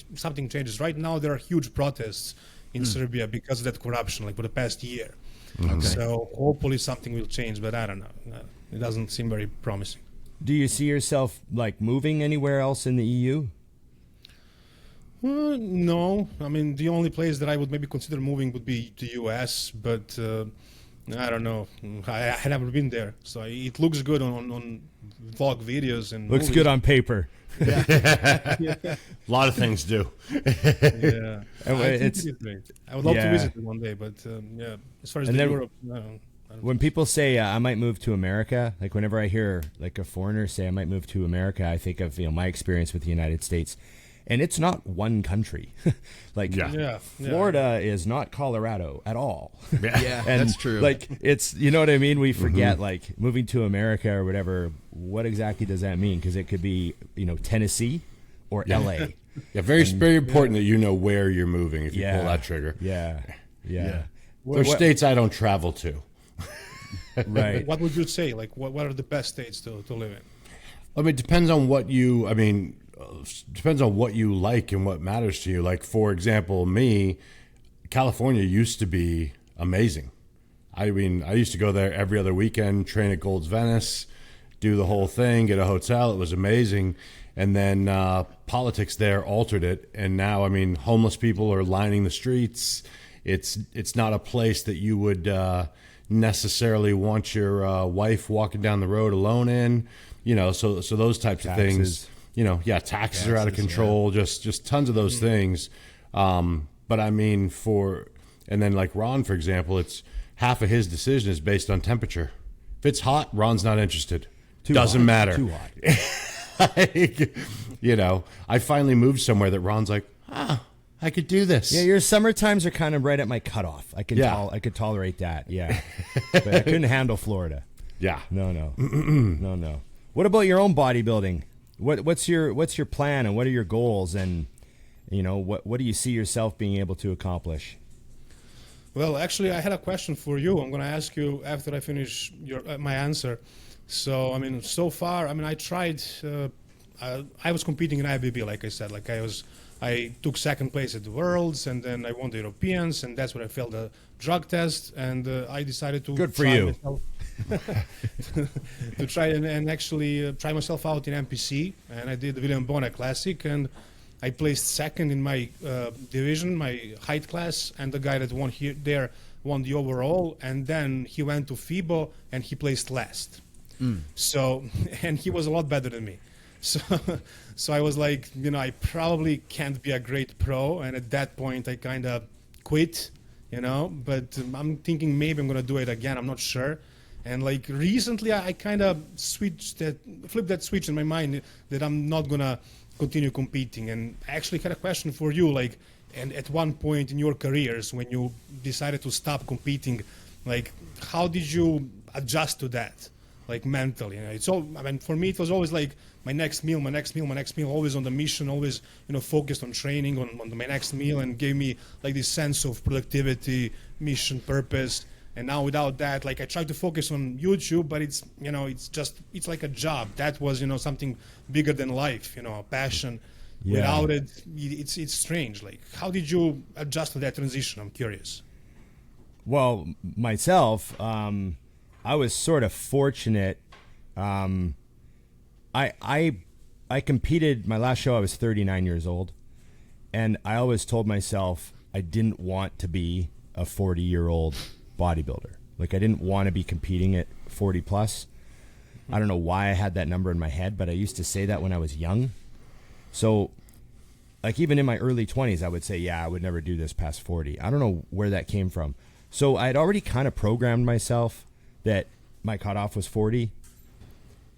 changes. Right now, there are huge protests in Serbia because of that corruption, like for the past year. Okay. So hopefully something will change, but I don't know. It doesn't seem very promising. Do you see yourself like moving anywhere else in the EU? No, I mean the only place that I would maybe consider moving would be the US, but I don't know. I never been there, so it looks good on vlog videos and Looks movies. good on paper. A lot of things do. Yeah, And I think it's- it is great. I would love yeah. to visit it one day, but yeah, as far as And the then- Europe, I don't When people say I might move to America, like whenever I hear like a foreigner say I might move to America, I think of my experience with the United States, and it's not one country. Like yeah. Florida is not Colorado at all. Yeah, And that's true. Like it's what I mean. We forget like moving to America or whatever. What exactly does that mean? Because it could be Tennessee or L.A. Yeah, very important that you know where you're moving if you Yeah. pull that trigger. Yeah. There's states I don't travel to. Right. What would you say? Like, what are the best states to live in? I mean, it depends on what you. I mean, depends on what you like and what matters to you. Like, for example, me, California used to be amazing. I mean, I used to go there every other weekend, train at Gold's Venice, do the whole thing, get a hotel. It was amazing. And then politics there altered it, and now, I mean, homeless people are lining the streets. It's not a place that you would necessarily want your wife walking down the road alone in. So those types of things. Taxes. Taxes are out of control. Just tons of those things. But I mean, and then like Ron, for example, it's half of his decision is based on temperature. If it's hot, Ron's not interested. Doesn't matter. Too hot. I finally moved somewhere that Ron's like, I could do this. Yeah, your summer times are kind of right at my cutoff. I could tolerate that. Yeah, but I couldn't handle Florida. Yeah. No. What about your own bodybuilding? What's your plan and what are your goals, and what do you see yourself being able to accomplish? Well, actually, I had a question for you. I'm going to ask you after I finish my answer. So, I mean, so far, I mean, I tried. I was competing in IBB, like I said. Like I took second place at the Worlds, and then I won the Europeans, and that's where I failed the drug test, and I decided to Good for try you. myself- to try and actually try myself out in MPC, and I did the William Bona Classic, and I placed second in my division, my height class, and the guy that won there won the overall, and then he went to FIBO and he placed last. So, and he was a lot better than me. So I was like, I probably can't be a great pro, and at that point I kind of quit, but I'm thinking maybe I'm going to do it again. I'm not sure. And like recently I kind of flipped that switch in my mind that I'm not going to continue competing. And I actually had a question for you, like, and at one point in your careers when you decided to stop competing, like, how did you adjust to that? Like mentally, for me, it was always like my next meal, always on the mission, always, focused on training on my next meal, and gave me like this sense of productivity, mission, purpose. And now without that, like I try to focus on YouTube, but it's it's like a job. That was, something bigger than life, a passion. Yeah. Without it, it's strange. Like, how did you adjust to that transition? I'm curious. Well, myself, I was sort of fortunate. I competed my last show. I was 39 years old, and I always told myself I didn't want to be a 40-year-old bodybuilder. Like I didn't want to be competing at 40 plus. I don't know why I had that number in my head, but I used to say that when I was young. So, like even in my early 20s, I would say, yeah, I would never do this past 40. I don't know where that came from. So I'd already kind of programmed myself that my cutoff was 40,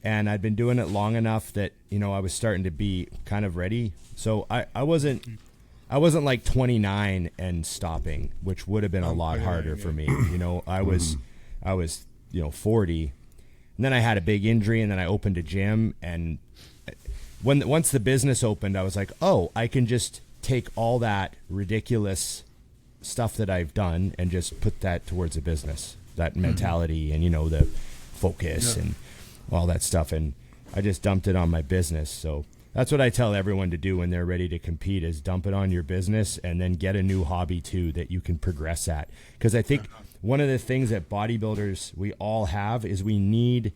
and I'd been doing it long enough that I was starting to be kind of ready. So I wasn't like 29 and stopping, which would have been a lot harder for me. I was 40, and then I had a big injury, and then I opened a gym, and once the business opened, I was like, oh, I can just take all that ridiculous stuff that I've done and just put that towards a business, that mentality and the focus and all that stuff, and I just dumped it on my business. So That's what I tell everyone to do when they're ready to compete is dump it on your business and then get a new hobby too that you can progress at. Because I think one of the things that bodybuilders we all have is we need,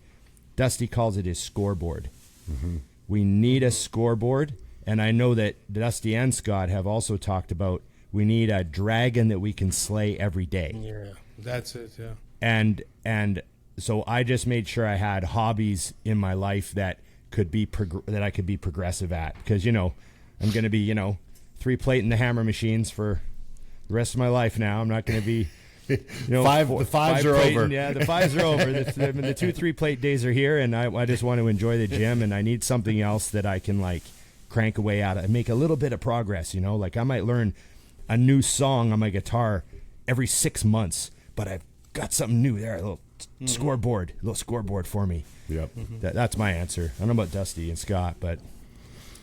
Dusty calls it his scoreboard. Mm-hmm. We need a scoreboard. And I know that Dusty and Scott have also talked about we need a dragon that we can slay every day. Yeah, that's it, yeah. And so I just made sure I had hobbies in my life that could be that I could be progressive at, because I'm going to be 3-plate in the hammer machines for the rest of my life now. I'm not going to be the fives are over. Yeah, the fives are over. The 2-3-plate days are here, and I just want to enjoy the gym, and I need something else that I can like crank away at and make a little bit of progress. Like I might learn a new song on my guitar every 6 months, but I've got something new there, a little scoreboard for me. Yep. That's my answer. I don't know about Dusty and Scott, but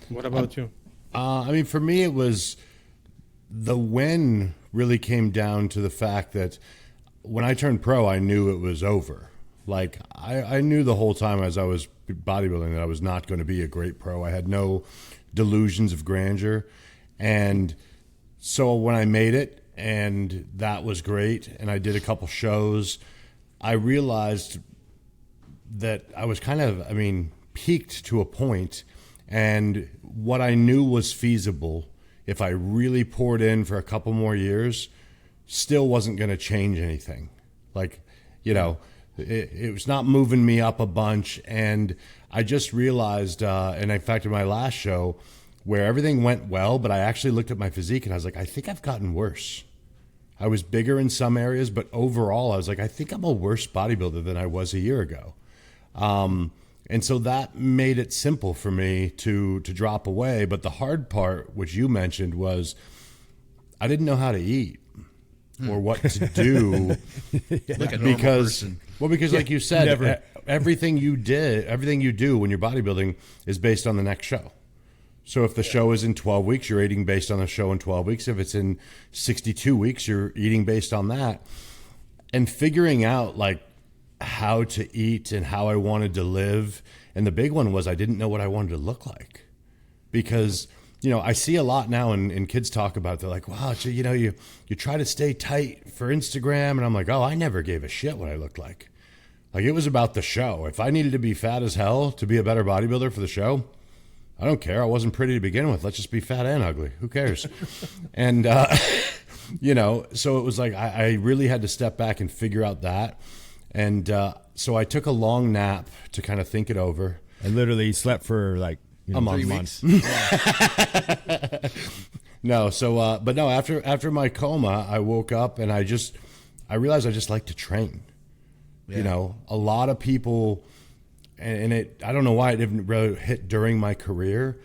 what about you? I mean, for me, it was the win really came down to the fact that when I turned pro, I knew it was over. Like I knew the whole time as I was bodybuilding that I was not going to be a great pro. I had no delusions of grandeur. And so when I made it, and that was great, and I did a couple shows, I realized that I was kind of, peaked to a point, and what I knew was feasible, if I really poured in for a couple more years, still wasn't going to change anything. Like, it was not moving me up a bunch, and I just realized, and in fact, in my last show, where everything went well, but I actually looked at my physique, and I was like, I think I've gotten worse. I was bigger in some areas, but overall, I was like, I think I'm a worse bodybuilder than I was a year ago. And so that made it simple for me to drop away. But the hard part, which you mentioned, was I didn't know how to eat or what to do. Like a normal person. Well, because like you said, everything you do when you're bodybuilding is based on the next show. So if the show is in 12 weeks, you're eating based on the show in 12 weeks. If it's in 62 weeks, you're eating based on that. And figuring out like how to eat and how I wanted to live. And the big one was I didn't know what I wanted to look like. Because, I see a lot now and kids talk about it. They're like, wow, so, you try to stay tight for Instagram. And I'm like, oh, I never gave a shit what I looked like. Like it was about the show. If I needed to be fat as hell to be a better bodybuilder for the show, I don't care. I wasn't pretty to begin with. Let's just be fat and ugly. Who cares? And, so it was like I really had to step back and figure out that. And so I took a long nap to kind of think it over. I literally slept for like a month. 3 weeks. No, so but no, after my coma, I woke up and I realized I just like to train. Yeah. A lot of people, and I don't know why it didn't really hit during my career,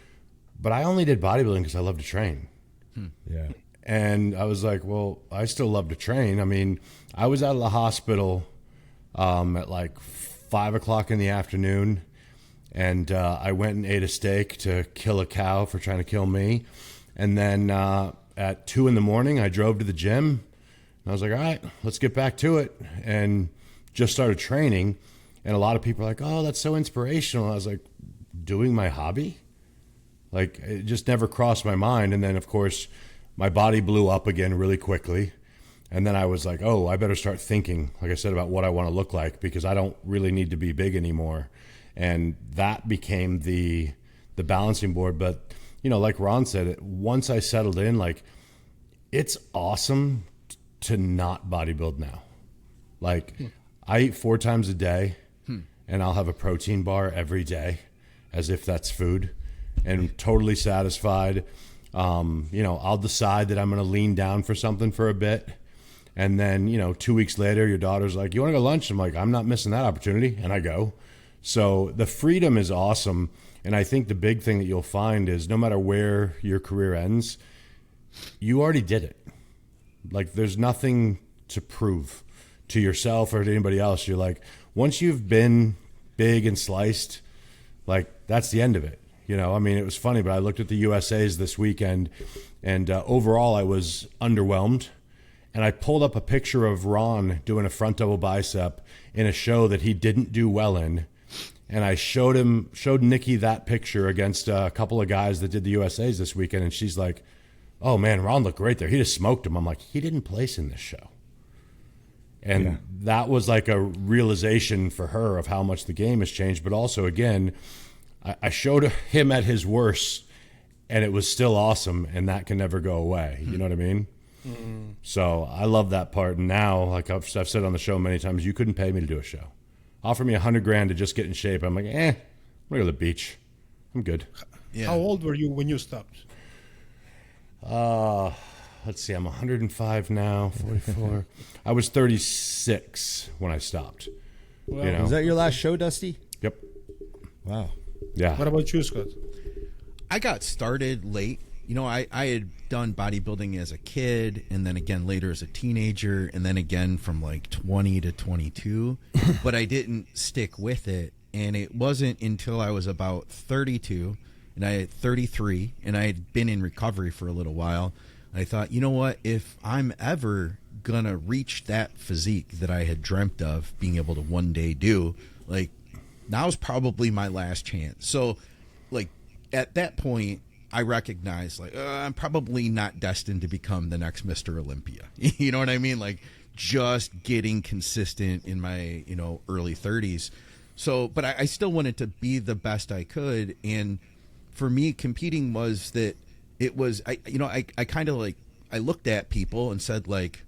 but I only did bodybuilding because I love to train. Yeah. And I was like, well, I still love to train. I mean, I was out of the hospital at like 5 o'clock in the afternoon, and I went and ate a steak to kill a cow for trying to kill me. And then at 2 in the morning, I drove to the gym, and I was like, all right, let's get back to it, and just started training. And a lot of people are like, oh, that's so inspirational. I was like, doing my hobby? Like, it just never crossed my mind. And then, of course, my body blew up again really quickly. And then I was like, oh, I better start thinking, like I said, about what I want to look like, because I don't really need to be big anymore. And that became the balancing board. But, like Ron said, once I settled in, like, it's awesome to not bodybuild now. Like, I eat 4 times a day. And I'll have a protein bar every day as if that's food, and totally satisfied. I'll decide that I'm going to lean down for something for a bit. And then, 2 weeks later, your daughter's like, you want to go lunch? I'm like, I'm not missing that opportunity. And I go. So the freedom is awesome. And I think the big thing that you'll find is no matter where your career ends, you already did it. Like there's nothing to prove to yourself or to anybody else. You're like, once you've been big and sliced, like that's the end of it. It was funny, but I looked at the USAs this weekend, and overall I was underwhelmed. And I pulled up a picture of Ron doing a front double bicep in a show that he didn't do well in. And I showed Nikki that picture against a couple of guys that did the USAs this weekend, and she's like, "Oh man, Ron looked great there. He just smoked him." I'm like, "He didn't place in this show." And that was like a realization for her of how much the game has changed. But also, again, I showed him at his worst, and it was still awesome, and that can never go away. You know what I mean? Mm-hmm. So I love that part. And now, like I've said on the show many times, you couldn't pay me to do a show. Offer me $100,000 to just get in shape. I'm like, I'm gonna go to the beach. I'm good. Yeah. How old were you when you stopped? Let's see. I'm 105 now. 44. I was 36 when I stopped. Well, you know? Was that your last show, Dusty? Yep. Wow. Yeah. What about you, Scott? I got started late. You know, I had done bodybuilding as a kid, and then again later as a teenager, and then again from like 20 to 22, but I didn't stick with it. And it wasn't until I was about 32, and I had 33, and I had been in recovery for a little while. I thought, you know what, if I'm ever gonna reach that physique that I had dreamt of being able to one day do, like, now's probably my last chance. So, like, at that point, I recognized, like, I'm probably not destined to become the next Mr. Olympia. You know what I mean? Like, just getting consistent in my, early 30s. So, but I still wanted to be the best I could. And for me, competing was that it was, I kind of like, I looked at people and said, like,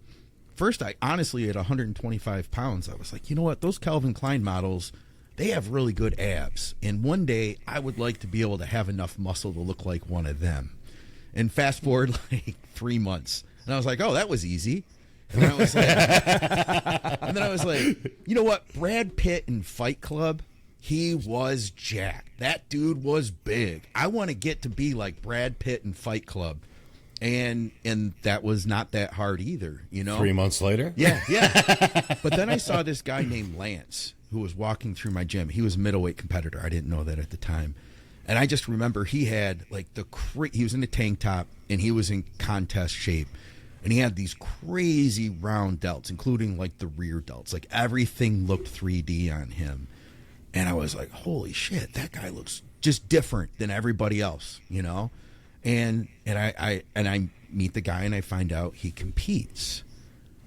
first, I honestly, at 125 pounds, I was like, you know what? Those Calvin Klein models, they have really good abs, and one day I would like to be able to have enough muscle to look like one of them. And fast forward like 3 months, and I was like, oh, that was easy. And then I was like, you know what? Brad Pitt in Fight Club, he was jacked. That dude was big. I want to get to be like Brad Pitt in Fight Club. And that was not that hard either, 3 months later? Yeah. But then I saw this guy named Lance who was walking through my gym. He was a middleweight competitor. I didn't know that at the time. And I just remember he had like he was in a tank top and he was in contest shape. And he had these crazy round delts, including like the rear delts. Like everything looked 3D on him. And I was like, holy shit, that guy looks just different than everybody else, And I meet the guy and I find out he competes.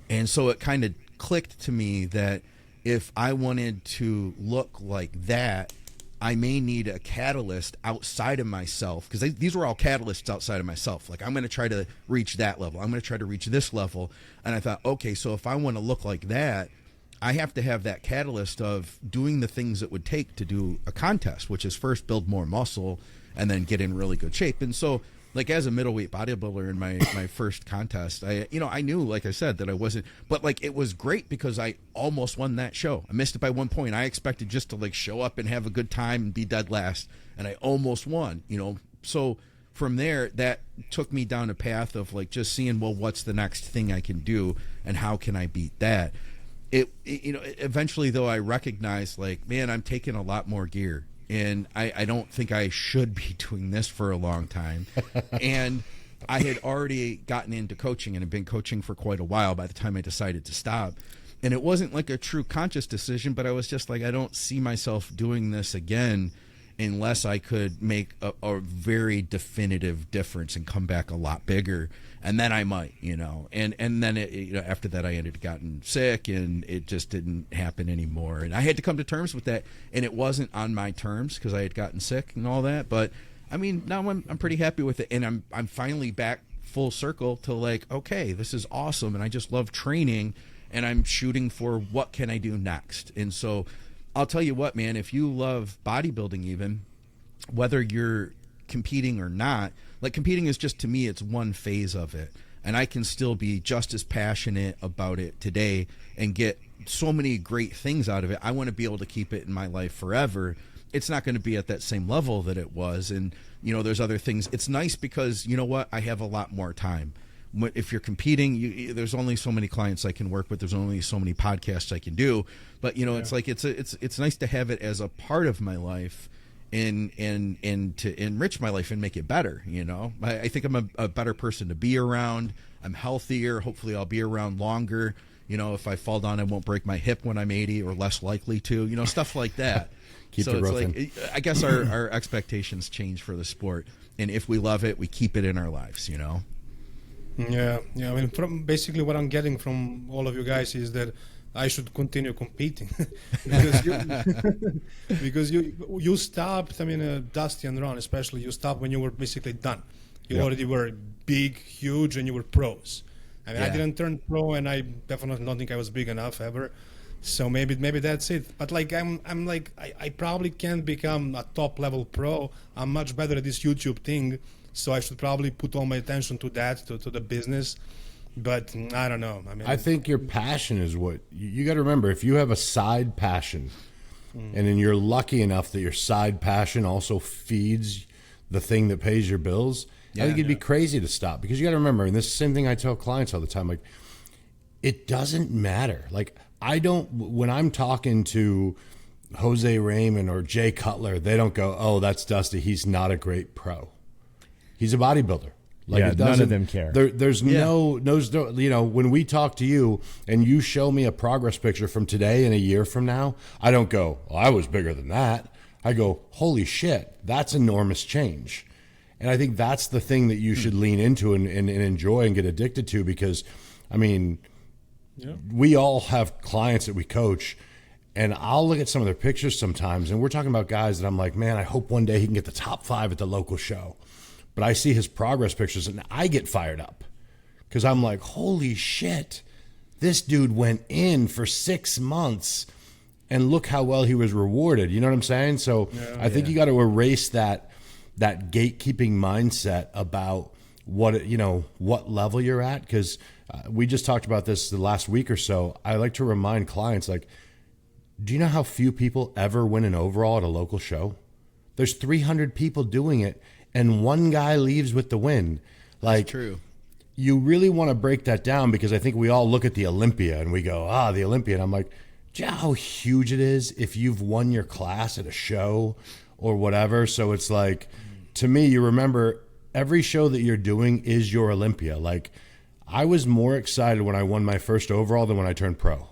And so it kind of clicked to me that if I wanted to look like that, I may need a catalyst outside of myself, because these were all catalysts outside of myself. Like, I'm going to try to reach that level. I'm going to try to reach this level. And I thought, okay, so if I want to look like that, I have to have that catalyst of doing the things it would take to do a contest, which is first build more muscle and then get in really good shape. And so, like, as a middleweight bodybuilder in my first contest, I knew, like I said, that I wasn't, but like, it was great because I almost won that show. I missed it by 1 point. I expected just to like show up and have a good time and be dead last, and I almost won, So from there, that took me down a path of like just seeing, well, what's the next thing I can do and how can I beat that? Eventually though, I recognized, like, man, I'm taking a lot more gear. And I don't think I should be doing this for a long time. And I had already gotten into coaching and had been coaching for quite a while by the time I decided to stop. And it wasn't like a true conscious decision, but I was just like, I don't see myself doing this again unless I could make a very definitive difference and come back a lot bigger. And then I might, and then after that I ended up gotten sick and it just didn't happen anymore. And I had to come to terms with that. And it wasn't on my terms because I had gotten sick and all that. But I mean, now I'm pretty happy with it. And I'm finally back full circle to like, okay, this is awesome. And I just love training and I'm shooting for what can I do next. And so I'll tell you what, man, if you love bodybuilding, even whether you're competing or not, like competing is just, to me, it's one phase of it. And I can still be just as passionate about it today and get so many great things out of it. I want to be able to keep it in my life forever. It's not going to be at that same level that it was. And, there's other things. It's nice because, you know what? I have a lot more time. If you're competing, there's only so many clients I can work with. There's only so many podcasts I can do. But, it's like it's nice to have it as a part of my life and to enrich my life and make it better. I think I'm a better person to be around. I'm healthier. Hopefully I'll be around longer. If I fall down, I won't break my hip when I'm 80 or less likely to, stuff like that. Keep So the it's growth like, in. I guess our expectations change for the sport, and if we love it, we keep it in our lives. You know. Yeah. I mean, from basically what I'm getting from all of you guys is that I should continue competing because you stopped. I mean, Dusty and Ron especially, you stopped when you were basically done. You already were big, huge, and you were pros. I mean, I didn't turn pro, and I definitely don't think I was big enough ever. So maybe that's it. But like I'm like I probably can't become a top level pro. I'm much better at this YouTube thing, so I should probably put all my attention to that, to the business. But I don't know. I mean, I think your passion is what you got to remember. If you have a side passion, and then you're lucky enough that your side passion also feeds the thing that pays your bills, I think it'd be crazy to stop, because you got to remember, and this is the same thing I tell clients all the time, like, it doesn't matter. Like, when I'm talking to Jose Raymond or Jay Cutler, they don't go, oh, that's Dusty, he's not a great pro. He's a bodybuilder. Like, none of them care. There's no, you know, when we talk to you and you show me a progress picture from today and a year from now, I don't go, well, I was bigger than that. I go, holy shit, that's enormous change. And I think that's the thing that you should lean into and enjoy and get addicted to, because, I mean, we all have clients that we coach, and I'll look at some of their pictures sometimes, and we're talking about guys that I'm like, man, I hope one day he can get the top 5 at the local show. But I see his progress pictures, and I get fired up, because I'm like, holy shit, this dude went in for 6 months, and look how well he was rewarded. You know what I'm saying? So I think you got to erase that gatekeeping mindset about what level you're at, because we just talked about this the last week or so. I like to remind clients, like, do you know how few people ever win an overall at a local show? There's 300 people doing it, and one guy leaves with the win. Like, That's true. You really want to break that down, because I think we all look at the Olympia and we go, the Olympia. And I'm like, do you know how huge it is if you've won your class at a show or whatever? So it's like, to me, you remember every show that you're doing is your Olympia. Like, I was more excited when I won my first overall than when I turned pro,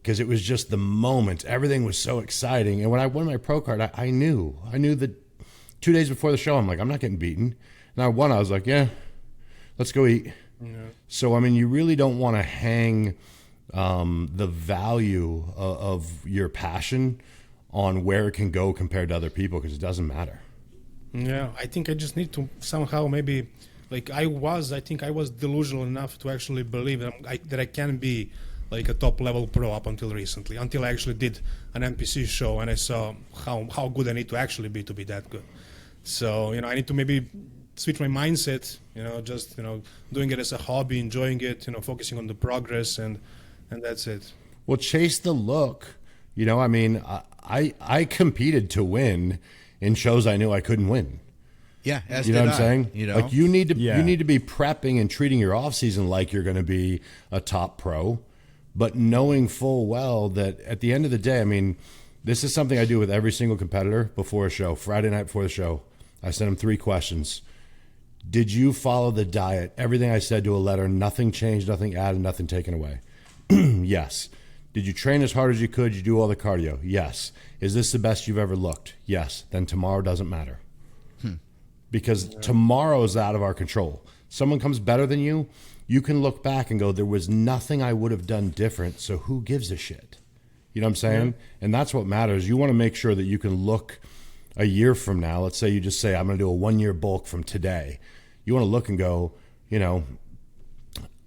because it was just the moment. Everything was so exciting. And when I won my pro card, I knew that 2 days before the show, I'm like, I'm not getting beaten. And I won. I was like, yeah, let's go eat. Yeah. So, I mean, you really don't want to hang the value of your passion on where it can go compared to other people, because it doesn't matter. Yeah, I think I just need to somehow maybe, like I think I was delusional enough to actually believe that I can be like a top level pro up until recently, until I actually did an NPC show and I saw how good I need to actually be to be that good. So, I need to maybe switch my mindset, just, doing it as a hobby, enjoying it, focusing on the progress, and that's it. Well, chase the look. I mean, I competed to win in shows I knew I couldn't win. Yeah, as you know did what I'm saying? Like, you need to be prepping and treating your off season like you're going to be a top pro, but knowing full well that at the end of the day, I mean, this is something I do with every single competitor before a show. Friday night before the show, I send them 3 questions. Did you follow the diet? Everything I said to a letter, nothing changed, nothing added, nothing taken away. Yes. Did you train as hard as you could? Did you do all the cardio? Yes. Is this the best you've ever looked? Yes. Then tomorrow doesn't matter. Because tomorrow is out of our control. Someone comes better than you, you can look back and go, there was nothing I would have done different, so who gives a shit? You know what I'm saying? Yeah. And that's what matters. You want to make sure that you can look a year from now. Let's say you just say, I'm going to do a 1-year bulk from today. You want to look and go,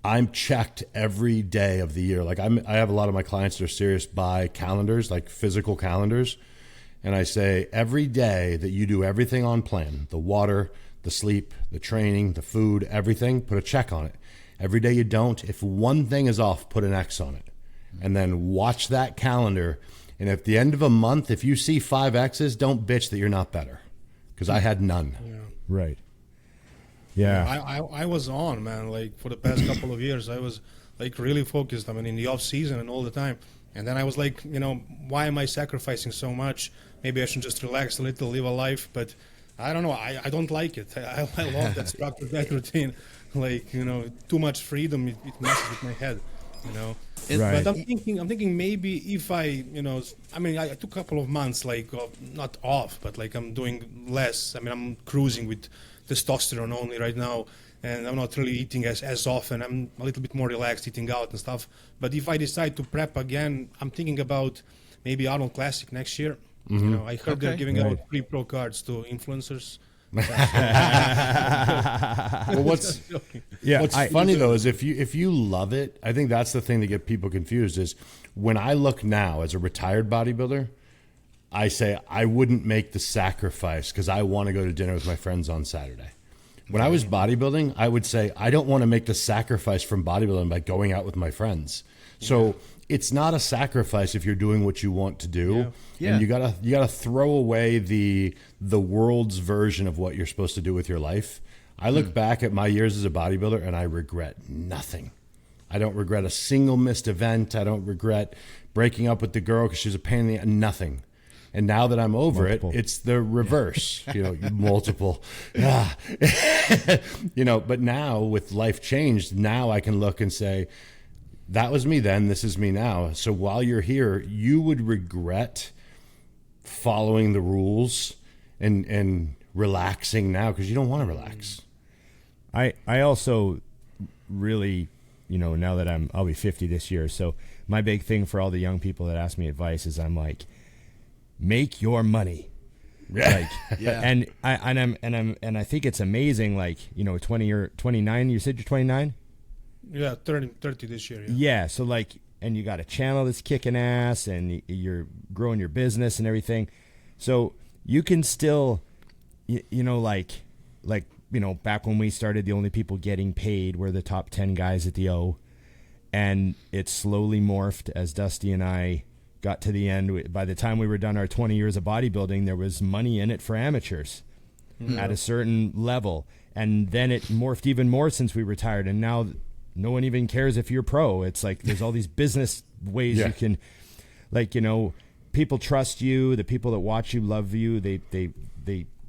I'm checked every day of the year. Like, I have a lot of my clients that are serious by calendars, like physical calendars. And I say, every day that you do everything on plan, the water, the sleep, the training, the food, everything, put a check on it. Every day you don't, if one thing is off, put an X on it. And then watch that calendar. And at the end of a month, if you see 5 X's, don't bitch that you're not better. Because I had none. Yeah. Right. Yeah. I was on, man. Like, for the past couple of years, I was like really focused. I mean, in the off season and all the time. And then I was like, why am I sacrificing so much? Maybe I should just relax a little, live a life. But I don't know. I don't like it. I love that structure, that routine. Like, too much freedom, it messes with my head. you know. Right. But I'm thinking maybe if I, I mean, I took a couple of months, like not off, but like I'm doing less. I mean, I'm cruising with testosterone only right now, and I'm not really eating as often. I'm a little bit more relaxed eating out and stuff. But if I decide to prep again, I'm thinking about maybe Arnold Classic next year. I heard they're giving out free pro cards to influencers. Well, what's funny though is if you love it, I think that's the thing that get people confused is when I look now as a retired bodybuilder, I say I wouldn't make the sacrifice because I want to go to dinner with my friends on Saturday. When I was bodybuilding, I would say I don't want to make the sacrifice from bodybuilding by going out with my friends. So it's not a sacrifice if you're doing what you want to do. And you gotta throw away the world's version of what you're supposed to do with your life. I look back at my years as a bodybuilder and I regret nothing. I don't regret a single missed event. I don't regret breaking up with the girl because she's a pain in the nothing. And now that I'm over it, it's the reverse, multiple. But now with life changed, now I can look and say, that was me then, this is me now. So while you're here, you would regret following the rules and relaxing now because you don't want to relax. I also really, now that I'll be 50 this year. So my big thing for all the young people that ask me advice is I'm like, make your money. Like, and I think it's amazing. Like, 29, you said you're 29? Yeah, 30 this year. Yeah. So like, and you got a channel that's kicking ass and you're growing your business and everything. So you can still, back when we started, the only people getting paid were the top 10 guys at the O. And it slowly morphed as Dusty and I got to the end. By the time we were done our 20 years of bodybuilding, there was money in it for amateurs at a certain level. And then it morphed even more since we retired. And now no one even cares if you're pro. It's like there's all these business ways you can, people trust you. The people that watch you love you. They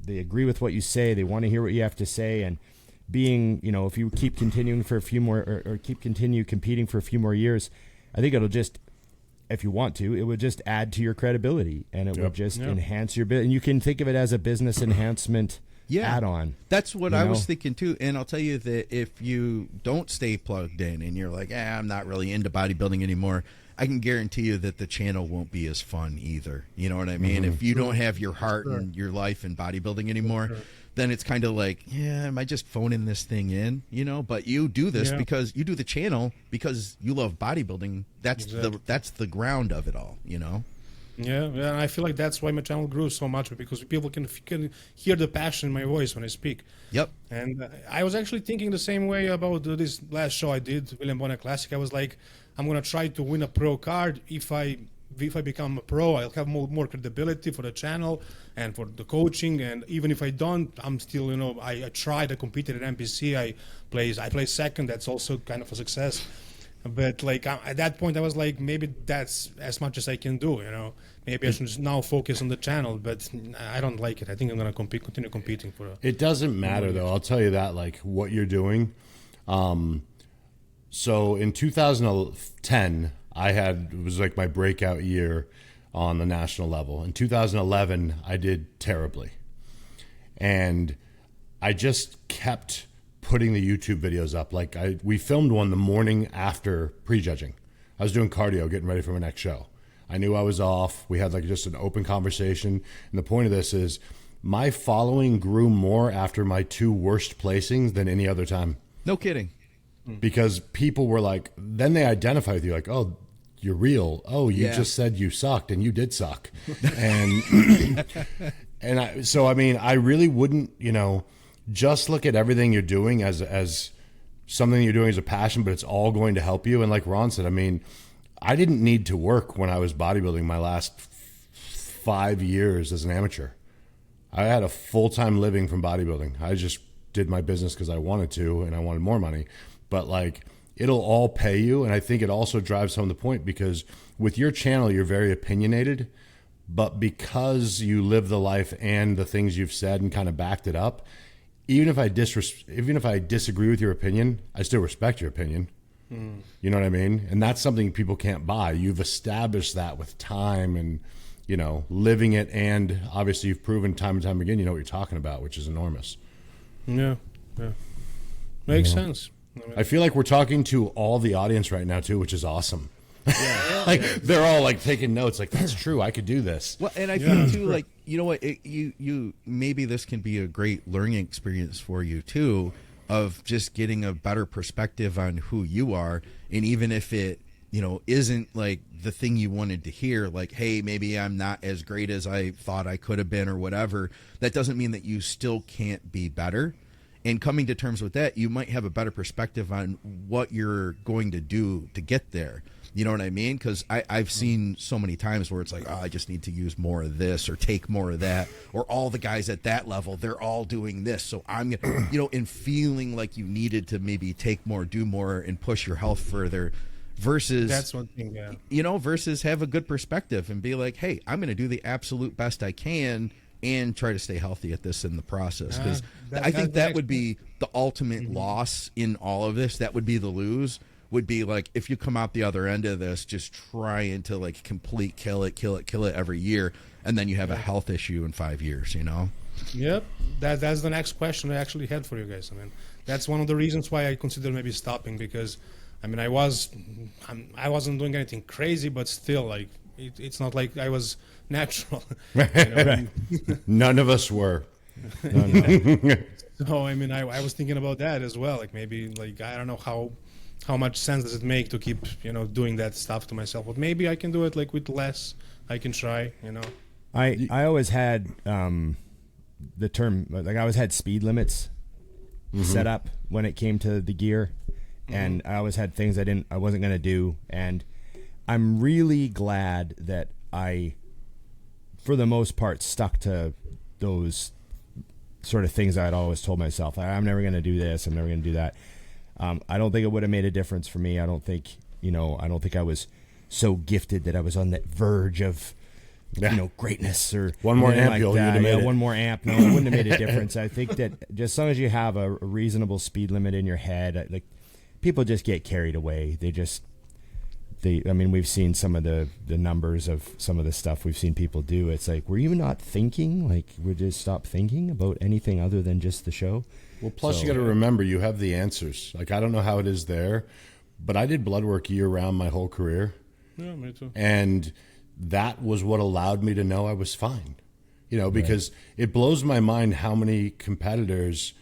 agree with what you say. They want to hear what you have to say. And being, if you keep continuing for a few more or continue competing for a few more years, I think it'll just, if you want to, it would just add to your credibility and it would just enhance your business. And you can think of it as a business enhancement add-on. That's what I was thinking too. And I'll tell you that if you don't stay plugged in and you're like, I'm not really into bodybuilding anymore, I can guarantee you that the channel won't be as fun either. You know what I mean? If you don't have your heart and your life in bodybuilding anymore, then it's kind of like, am I just phoning this thing in? But you do this because you do the channel because you love bodybuilding. That's the ground of it all, Yeah, and I feel like that's why my channel grew so much, because people can hear the passion in my voice when I speak. Yep. And I was actually thinking the same way about this last show I did, William Bonner Classic. I was like, I'm going to try to win a pro card. If I become a pro, I'll have more credibility for the channel and for the coaching. And even if I don't, I'm still, I tried. I competed at NPC. I placed second. That's also kind of a success. But at that point, I was like, maybe that's as much as I can do. Maybe I should just now focus on the channel. But I don't like it. I think I'm gonna continue competing for it. It doesn't matter though. I'll tell you that, what you're doing. So in 2010, it was my breakout year on the national level. In 2011, I did terribly, and I just kept putting the YouTube videos up. We filmed one the morning after prejudging. I was doing cardio, getting ready for my next show. I knew I was off. We had just an open conversation. And the point of this is my following grew more after my two worst placings than any other time. No kidding. Because people were then they identify with you oh, you're real. Oh, you just said you sucked and you did suck. And, I really wouldn't, just look at everything you're doing as something you're doing as a passion, but it's all going to help you. And like Ron said, I didn't need to work when I was bodybuilding my last 5 years as an amateur. I had a full-time living from bodybuilding. I just did my business because I wanted to and I wanted more money. But it'll all pay you. And I think it also drives home the point because with your channel, you're very opinionated. But because you live the life and the things you've said and kind of backed it up, even if I disagree with your opinion, I still respect your opinion. You know what I mean? And that's something people can't buy. You've established that with time and, you know, living it. And obviously you've proven time and time again, you know what you're talking about, which is enormous. Yeah. Makes sense. I feel like we're talking to all the audience right now too, which is awesome. Like they're all like taking notes. Like, that's true. I could do this. Well, and I feel too, like, you know what, you maybe this can be a great learning experience for you too, of just getting a better perspective on who you are. And even if it, you know, isn't like the thing you wanted to hear, like, hey, maybe I'm not as great as I thought I could have been or whatever, that doesn't mean that you still can't be better. And coming to terms with that, you might have a better perspective on what you're going to do to get there. You know what I mean? Because I've seen so many times where it's like, oh, I just need to use more of this or take more of that, or all the guys at that level, they're all doing this, so I'm gonna, you know, and feeling like you needed to maybe take more, do more, and push your health further. Versus, that's one thing, yeah. You know, versus have a good perspective and be like, hey, I'm going to do the absolute best I can and try to stay healthy at this in the process. Because I think that would be the ultimate loss in all of this. That would be the lose. Would be like if you come out the other end of this just trying to like complete kill it every year, and then you have a health issue in 5 years, you know? Yep. That's the next question I actually had for you guys. I mean, that's one of the reasons why I consider maybe stopping, because I mean, I wasn't doing anything crazy, but still, like, it's not like I was natural. You know? None of us were. So I mean, I was thinking about that as well. Like, maybe, like, I don't know how much sense does it make to keep, you know, doing that stuff to myself, but maybe I can do it like with less. I can try, you know. I always had the term, like, I always had speed limits set up when it came to the gear, and I always had things I wasn't going to do, and I'm really glad that I, for the most part, stuck to those sort of things I had always told myself. I'm never going to do this, I'm never going to do that. I don't think it would have made a difference for me. I don't think I was so gifted that I was on that verge of, you know, greatness or one more amp. Like You'd have made it. one more amp. No, it wouldn't have made a difference. I think that just as long as you have a reasonable speed limit in your head, like, people just get carried away. I mean, we've seen some of the numbers of some of the stuff we've seen people do. It's like, were you not thinking? Like, we just stop thinking about anything other than just the show? Well, plus you got to remember, you have the answers. Like, I don't know how it is there, but I did blood work year round my whole career. Yeah, me too. And that was what allowed me to know I was fine. You know, because it blows my mind how many competitors,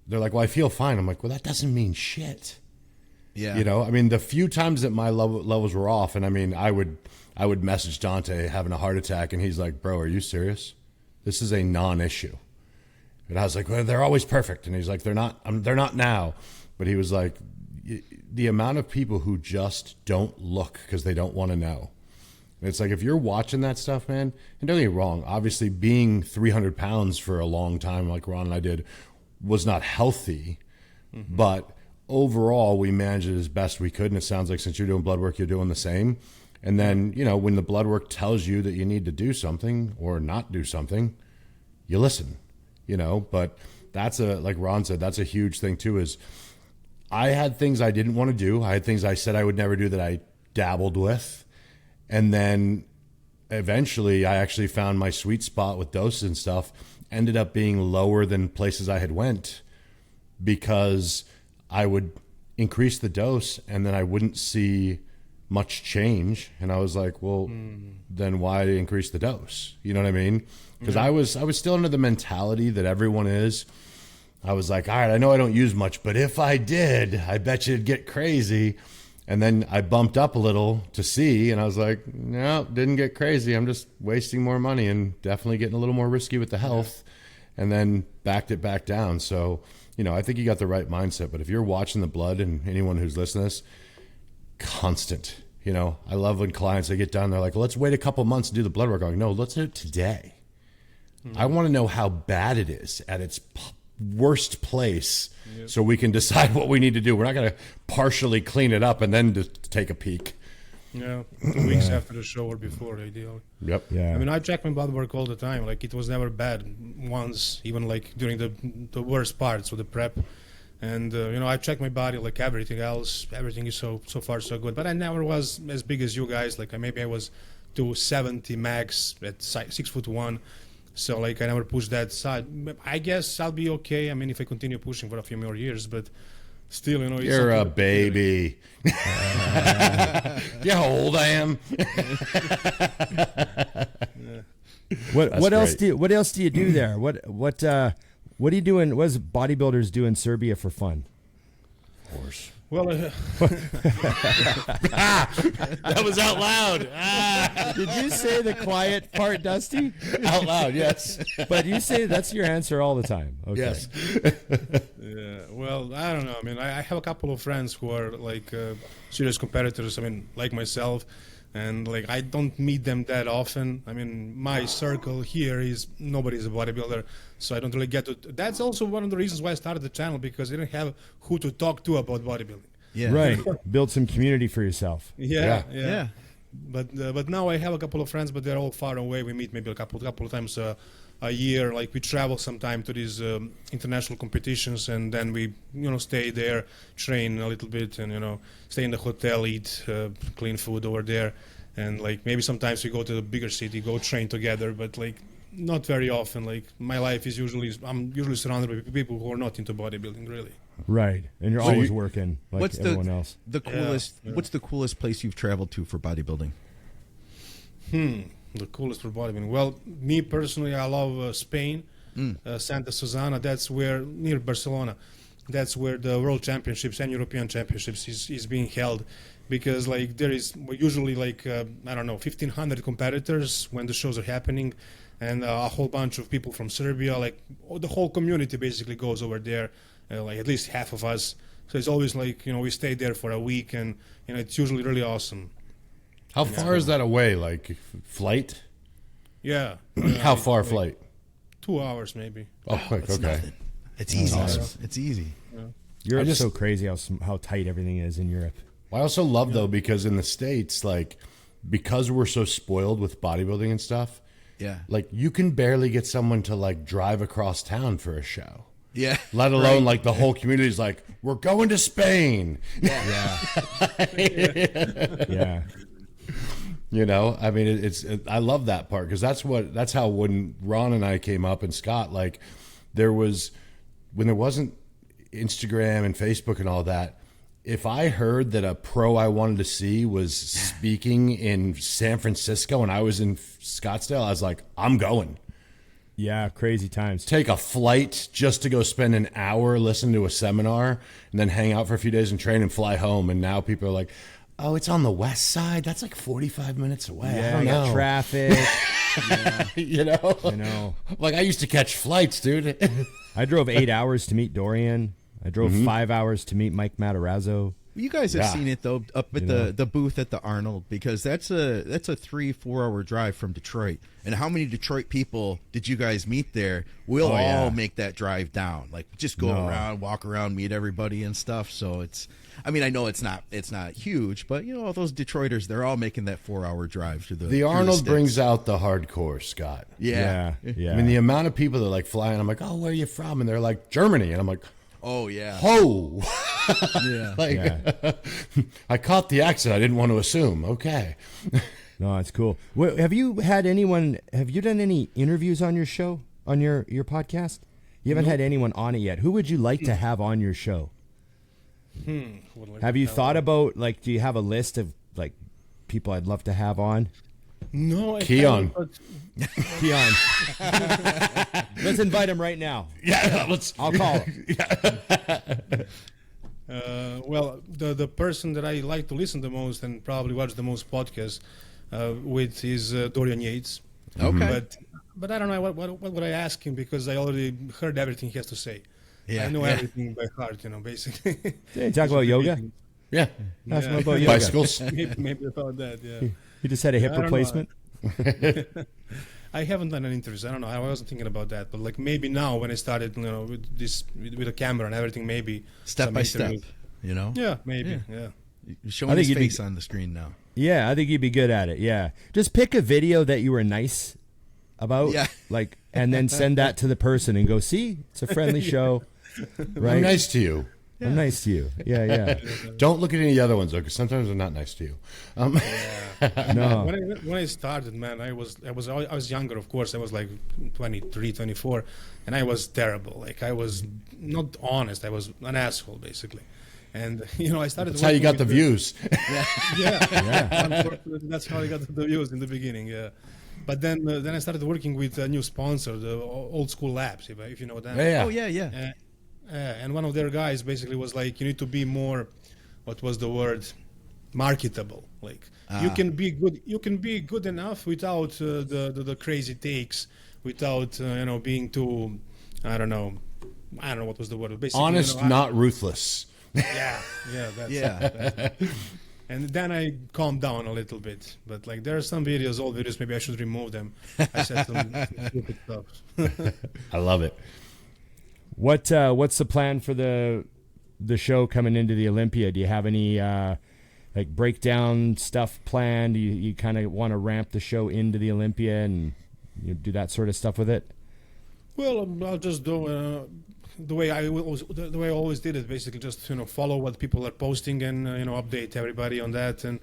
they're like, well, I feel fine. I'm like, well, that doesn't mean shit. Yeah. You know, I mean, the few times that my levels were off, and I mean, I would message Dante having a heart attack, and he's like, bro, are you serious? This is a non-issue. And I was like, well, they're always perfect. And he's like, they're not now. But he was like, the amount of people who just don't look because they don't want to know. And it's like, if you're watching that stuff, man, and don't get me wrong, obviously being 300 pounds for a long time, like Ron and I did, was not healthy. But overall, we managed it as best we could. And it sounds like since you're doing blood work, you're doing the same. And then, you know, when the blood work tells you that you need to do something or not do something, you listen. You know, but that's like Ron said, that's a huge thing too, is I had things I didn't want to do. I had things I said I would never do that I dabbled with. And then eventually I actually found my sweet spot with doses and stuff, ended up being lower than places I had went, because I would increase the dose and then I wouldn't see much change. And I was like, well, then why increase the dose? You know what I mean? Because I was still under the mentality that everyone is. I was like, all right, I know I don't use much, but if I did, I bet you it'd get crazy. And then I bumped up a little to see, and I was like, no, didn't get crazy. I'm just wasting more money and definitely getting a little more risky with the health. And then backed it back down. So, you know, I think you got the right mindset. But if you're watching the blood, and anyone who's listening to this, constant. You know, I love when clients, they get down, they're like, let's wait a couple months to do the blood work. I'm like, no, let's do it today. I want to know how bad it is at its worst place, so we can decide what we need to do. We're not going to partially clean it up and then just take a peek. Yeah, 2 weeks after the show or before, ideally. Yep. Yeah. I mean, I check my blood work all the time. Like, it was never bad once, even like during the worst parts of the prep. And I check my body like everything else. Everything is so far so good. But I never was as big as you guys. Like maybe I was 270 max at 6'1". So like I never pushed that side. I guess I'll be okay. I mean, if I continue pushing for a few more years, but still, it's You're a baby. You know how old I am? What else do you do there? What are you doing? What does bodybuilders do in Serbia for fun? Horse. Well, That was out loud. Did you say the quiet part, Dusty? Out loud, yes. But you say that's your answer all the time. Okay. Yes. yeah. Well, I don't know. I mean, I have a couple of friends who are like serious competitors. I mean, like myself. And like I don't meet them that often. I mean, my circle here is nobody's a bodybuilder, so I don't really get to. That's also one of the reasons why I started the channel, because I didn't have who to talk to about bodybuilding. Yeah. Right. Build some community for yourself. Yeah. But now I have a couple of friends, but they're all far away. We meet maybe a couple of times a year. Like we travel sometime to these international competitions, and then we stay there, train a little bit, and stay in the hotel, eat clean food over there, and like maybe sometimes we go to the bigger city, go train together, but like not very often. Like my life is I'm usually surrounded by people who are not into bodybuilding really. Right. And you're always working like What's everyone else. the coolest? What's the coolest place you've traveled to for bodybuilding? The coolest for bodybuilding. Well, me personally, I love Spain, Santa Susana. That's where, near Barcelona, that's where the World Championships and European Championships is being held. Because like there is usually like, 1,500 competitors when the shows are happening, and a whole bunch of people from Serbia, like the whole community basically goes over there, like at least half of us. So it's always like, we stay there for a week, and it's usually really awesome. How far is that away? Like flight? Yeah. How far flight? 2 hours maybe. Oh, quick. It's Okay. nothing. It's easy. awesome. It's easy. Europe's so crazy how tight everything is in Europe. I also love though, because in the States, like, because we're so spoiled with bodybuilding and stuff, Yeah. like you can barely get someone to like drive across town for a show. Yeah. Let alone like the whole community is like, we're going to Spain. Yeah. I mean, I love that part, because that's how when Ron and I came up, and Scott, like when there wasn't Instagram and Facebook and all that, if I heard that a pro I wanted to see was speaking in San Francisco and I was in Scottsdale, I was like, I'm going. Yeah, crazy times. Take a flight just to go spend an hour listening to a seminar and then hang out for a few days and train and fly home. And now people are like, oh, it's on the west side. That's like 45 minutes away. Yeah, I don't know. traffic. You know? I know. Like, I used to catch flights, dude. I drove 8 hours to meet Dorian. I drove 5 hours to meet Mike Matarazzo. You guys have seen it though up at the booth at the Arnold, because that's a 3-4 hour drive from Detroit. And how many Detroit people did you guys meet there? We'll all make that drive down. Like just go around, walk around, meet everybody and stuff. So I know it's not huge, but all those Detroiters, they're all making that 4 hour drive to the Arnold brings out the hardcore, Scott. Yeah. I mean, the amount of people that like flying, I'm like, oh, where are you from? And they're like, Germany. And I'm like, oh yeah. Oh, Yeah. I caught the accent. I didn't want to assume. Okay. No, it's cool. Have you done any interviews on your show, on your podcast? You haven't had anyone on it yet. Who would you like to have on your show? Have you thought about, like, do you have a list of like people I'd love to have on? No, Keon. Keon. Let's invite him right now. Yeah, I'll call him. Well, the person that I like to listen the most and probably watch the most podcasts with is Dorian Yates. Okay. But I don't know what would I ask him, because I already heard everything he has to say. Yeah. I know everything by heart, basically. Did you talk about yoga? Yeah. Ask him about yoga. Bicycles. maybe about that, yeah. You just had a hip I don't know. replacement? I haven't done an interview. I don't know. I wasn't thinking about that. But like maybe now when I started, with a camera and everything, maybe Step some by step. interviews. Yeah. Maybe. Yeah. You're showing I think his you'd be- face on the screen now. Yeah, I think you'd be good at it. Yeah. Just pick a video that you were nice about, Yeah. and then send that to the person and go, see, it's a friendly show. Right? I'm nice to you. I'm nice to you. Yeah, yeah. Don't look at any other ones though, because sometimes they're not nice to you. No. When I started, man, I was younger, of course. I was like 23, 24, and I was terrible. Like I was not honest. I was an asshole, basically. And I started. That's how you got the views. Yeah. Unfortunately, that's how I got the views in the beginning. Yeah. But then I started working with a new sponsor, the Old School Labs, if you know them. Yeah. Oh yeah. And one of their guys basically was like, you need to be more, what was the word, marketable. Like you can be good enough without the crazy takes, without being too, I don't know what was the word. Basically, Honest, not ruthless. Yeah, that's it. And then I calmed down a little bit. But like there are some videos, old videos, maybe I should remove them. I said some stupid stuff. I love it. What's the plan for the show coming into the Olympia? Do you have any like breakdown stuff planned? You kind of want to ramp the show into the Olympia and do that sort of stuff with it? Well, I'll just do the way I always did it. Basically, just follow what people are posting and update everybody on that, and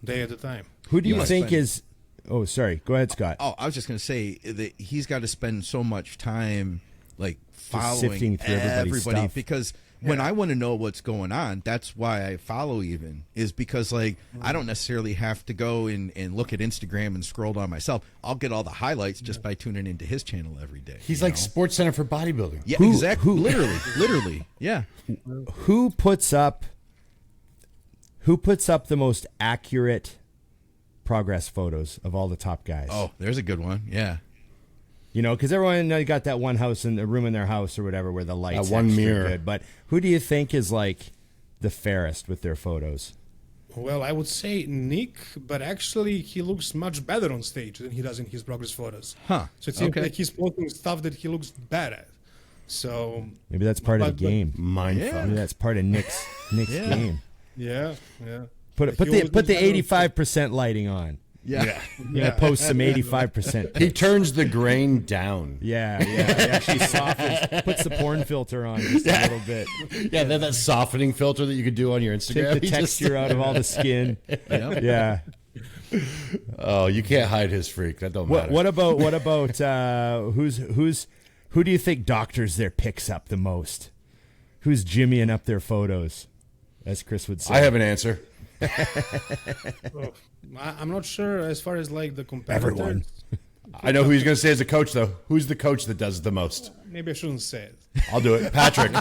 day at a time. Who do you think is? Oh, sorry. Go ahead, Scott. Oh, I was just going to say that he's got to spend so much time like following sifting through everybody's stuff. Because when I want to know what's going on, that's why I follow is because like I don't necessarily have to go and look at Instagram and scroll down myself. I'll get all the highlights just by tuning into his channel every day. He's like Sports Center for bodybuilding. Yeah, exactly. Literally. Yeah. Who puts up the most accurate progress photos of all the top guys? Oh, there's a good one. Yeah. Because everyone got that one house in the room in their house or whatever where the lights one extra mirror. good. But who do you think is like the fairest with their photos? Well, I would say Nick, but actually he looks much better on stage than he does in his progress photos. Huh. So it seems like he's posting stuff that he looks bad at. So maybe that's part of the game. Mindfuck. Maybe that's part of Nick's game. Yeah. Put the 85% lighting on. Yeah. Post some 85%. He turns the grain down. Yeah. He actually softens, puts the porn filter on just a little bit. Yeah, that softening filter that you could do on your Instagram. Take the texture out of all the skin. Yeah. Oh, you can't hide his freak. That don't matter. What about who do you think doctors their pics up the most? Who's jimmying up their photos? As Chris would say. I have an answer. I'm not sure as far as like the competitors. Everyone. I know who he's going to say as a coach, though. Who's the coach that does the most? Maybe I shouldn't say it. I'll do it. Patrick.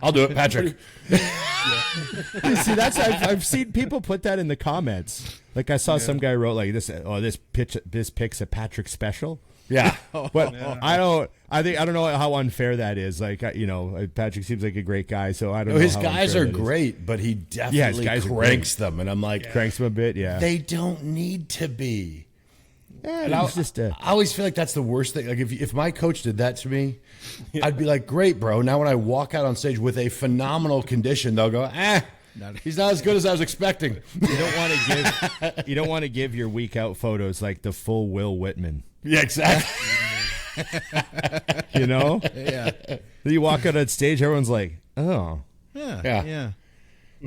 I'll do it. Patrick. See, I've seen people put that in the comments. Like I saw some guy wrote like this. Oh, this pic's a Patrick special. Yeah. But I don't know how unfair that is. Like Patrick seems like a great guy, so I don't know. His how guys unfair are that is. great, but he definitely his guys are cranks them, and I'm like, Cranks them a bit. Yeah. they don't need to be. And I always feel like that's the worst thing. Like if my coach did that to me, I'd be like, great, bro. Now when I walk out on stage with a phenomenal condition, they'll go, he's not as good as I was expecting. You don't want to give your week out photos like the full Will Whitman. Yeah, exactly. Yeah. You walk out on stage, everyone's like, oh. Yeah.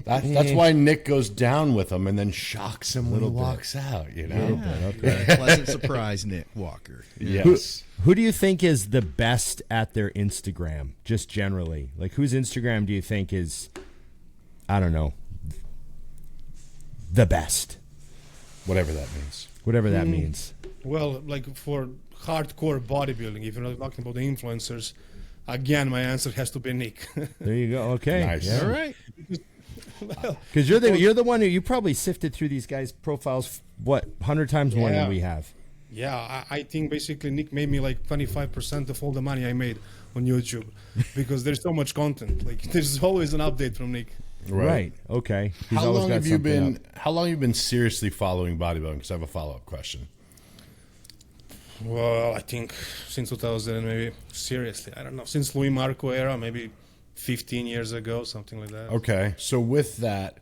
That's why Nick goes down with him and then shocks him when he walks out. Okay. Pleasant surprise, Nick Walker. Yes. Who do you think is the best at their Instagram, just generally? Like, whose Instagram do you think is, I don't know, the best? Whatever that means. Whatever that means. Well, like for hardcore bodybuilding, if you're not talking about the influencers, again, my answer has to be Nick. There you go. Okay. Nice. Yeah. All right. Because you're the one who you probably sifted through these guys' profiles 100 times more than we have. Yeah, I think basically Nick made me like 25% of all the money I made on YouTube because there's so much content. Like there's always an update from Nick. Right. Okay. He's How always long got have you something been? up. How long have you been seriously following bodybuilding? Because I have a follow-up question. Well, I think since 2000, maybe seriously, I don't know, since Louis Marco era, maybe 15 years ago, something like that. Okay, so with that,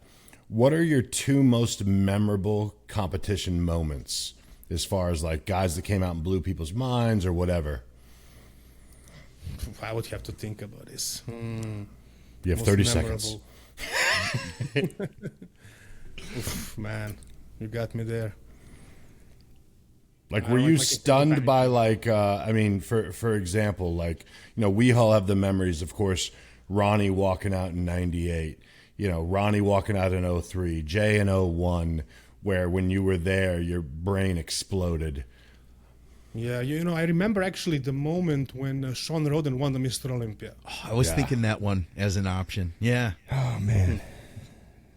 what are your two most memorable competition moments as far as like guys that came out and blew people's minds or whatever? I would have to think about this. You have Most 30 memorable. seconds. Oof, man, you got me there. Like, I were like you my stunned companion. by, like, I mean, for example, like, you know, we all have the memories, of course, Ronnie walking out in 98, you know, Ronnie walking out in 03, Jay in 01, where when you were there, your brain exploded. Yeah, you know, I remember actually the moment when Sean Roden won the Mr. Olympia. I was thinking that one as an option. Yeah. Oh man,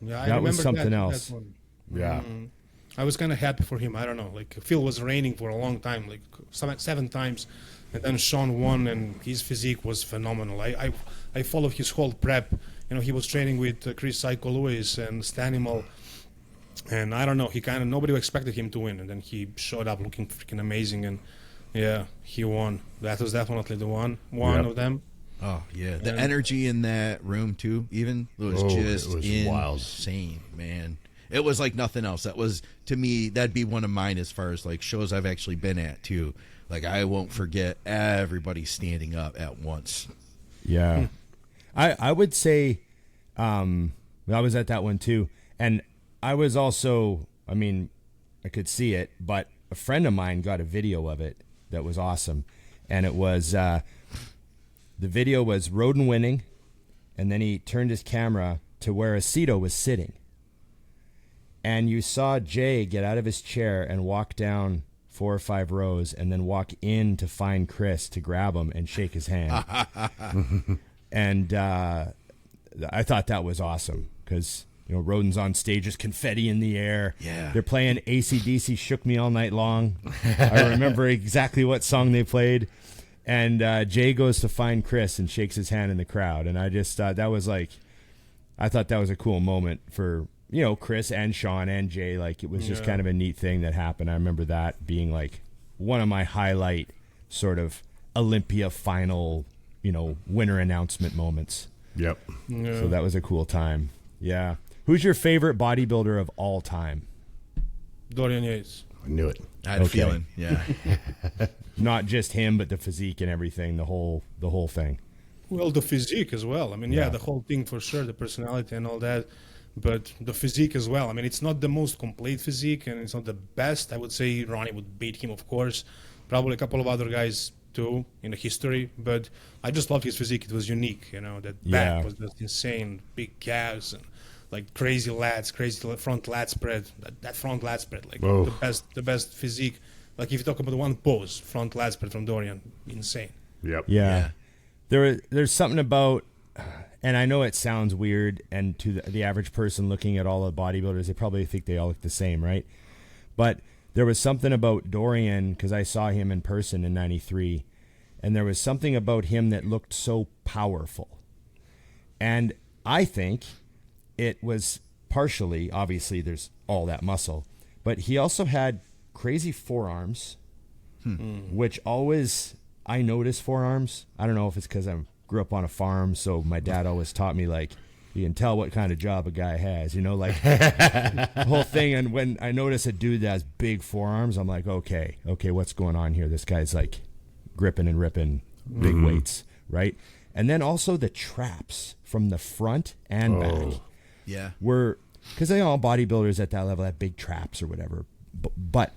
Yeah, I that was remember something that else. one. Yeah. I was kind of happy for him. I don't know, like Phil was reigning for a long time, like 7 times, and then Sean won, and his physique was phenomenal. I followed his whole prep. You know, he was training with Chris Psycho Lewis and Stanimal, and I don't know, he kind of nobody expected him to win, and then he showed up looking freaking amazing, and yeah, he won. That was definitely the one Yep. of them. Oh yeah, the energy in that room too. Even it was just it was insane, wild. man. It was like nothing else. That was, to me, that'd be one of mine as far as like shows I've actually been at too. Like I won't forget everybody standing up at once. Yeah, I would say, I was at that one too, and I was also, I mean, I could see it, but a friend of mine got a video of it that was awesome, and it was the video was Roden winning, and then he turned his camera to where Aceto was sitting, and you saw Jay get out of his chair and walk down 4 or 5 rows, and then walk in to find Chris to grab him and shake his hand. And I thought that was awesome because, you know, Roden's on stage, just confetti in the air. Yeah. They're playing AC/DC Shook Me All Night Long. I remember exactly what song they played. And Jay goes to find Chris and shakes his hand in the crowd. And I just thought that was like, I thought that was a cool moment for, you know, Chris and Sean and Jay. Like, it was just kind of a neat thing that happened. I remember that being like one of my highlight sort of Olympia final, you know, winner announcement moments. Yep. So that was a cool time. Yeah. Who's your favorite bodybuilder of all time? Dorian Yates. I knew it. I had a Okay. feeling. Yeah. Not just him, but the physique and everything, the whole thing. Well, the physique as well. I mean, yeah, the whole thing for sure, the personality and all that, but the physique as well. I mean, it's not the most complete physique, and it's not the best. I would say Ronnie would beat him, of course. Probably a couple of other guys too in the history, but I just loved his physique. It was unique, you know. That back was just insane, big calves and like crazy lats, crazy front lat spread. That front lat spread, like the best physique. Like if you talk about the one pose, front lat spread from Dorian, insane. Yep. Yeah. There's something about, and I know it sounds weird, and to the average person looking at all the bodybuilders, they probably think they all look the same, right? But there was something about Dorian, because I saw him in person in '93, and there was something about him that looked so powerful. And I think it was partially, obviously there's all that muscle, but he also had crazy forearms, which always, I notice forearms. I don't know if it's because I grew up on a farm, so my dad always taught me, like, you can tell what kind of job a guy has, you know, like the whole thing. And when I notice a dude that has big forearms, I'm like, okay, what's going on here? This guy's like gripping and ripping big weights, right? And then also the traps from the front and back Yeah. were, because they all bodybuilders at that level have big traps or whatever, but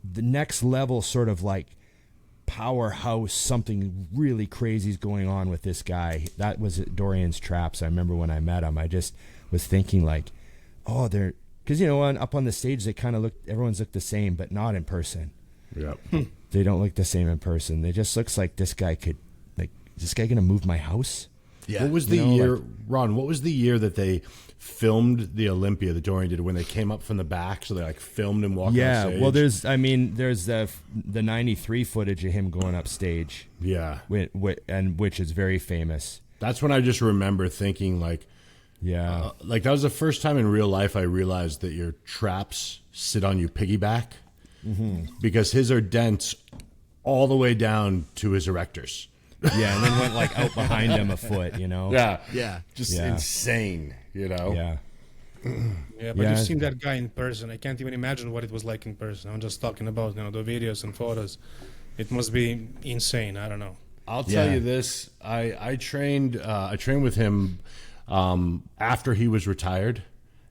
the next level sort of like powerhouse, something really crazy is going on with this guy. That was Dorian's traps. I remember when I met him, I just was thinking like, oh, they're, because, you know, up on the stage they kind of look, everyone's looked the same, but not in person. Yep. They don't look the same in person. They just looks like this guy could, like, is this guy gonna move my house? Yeah. What was the year, Ron? What was the year that they filmed the Olympia that Dorian did when they came up from the back? So they like filmed him walking on stage? Well, there's the '93 footage of him going up stage. Yeah. Which is very famous. That's when I just remember thinking like that was the first time in real life I realized that your traps sit on you piggyback, because his are dense all the way down to his erectors. Yeah, and then went like out behind him a foot, you know? Yeah. Just insane, you know? Yeah. Yeah, but you've seen that guy in person. I can't even imagine what it was like in person. I'm just talking about, you know, the videos and photos. It must be insane. I don't know. I'll tell you this. I trained with him after he was retired.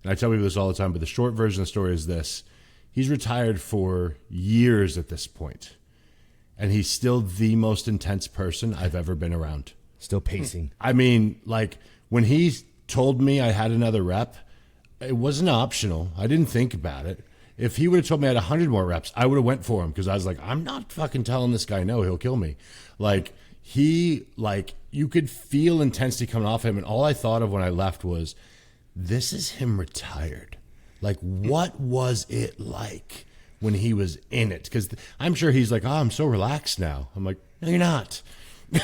And I tell people this all the time, but the short version of the story is this. He's retired for years at this point, and he's still the most intense person I've ever been around. Still pacing. I mean, like, when he told me I had another rep, it wasn't optional. I didn't think about it. If he would have told me I had 100 more reps, I would have went for him, because I was like, I'm not fucking telling this guy no, he'll kill me. Like, you could feel intensity coming off him, and all I thought of when I left was, this is him retired. Like, what was it like when he was in it? Because I'm sure he's like, oh, I'm so relaxed now. I'm like, no, you're not. Well,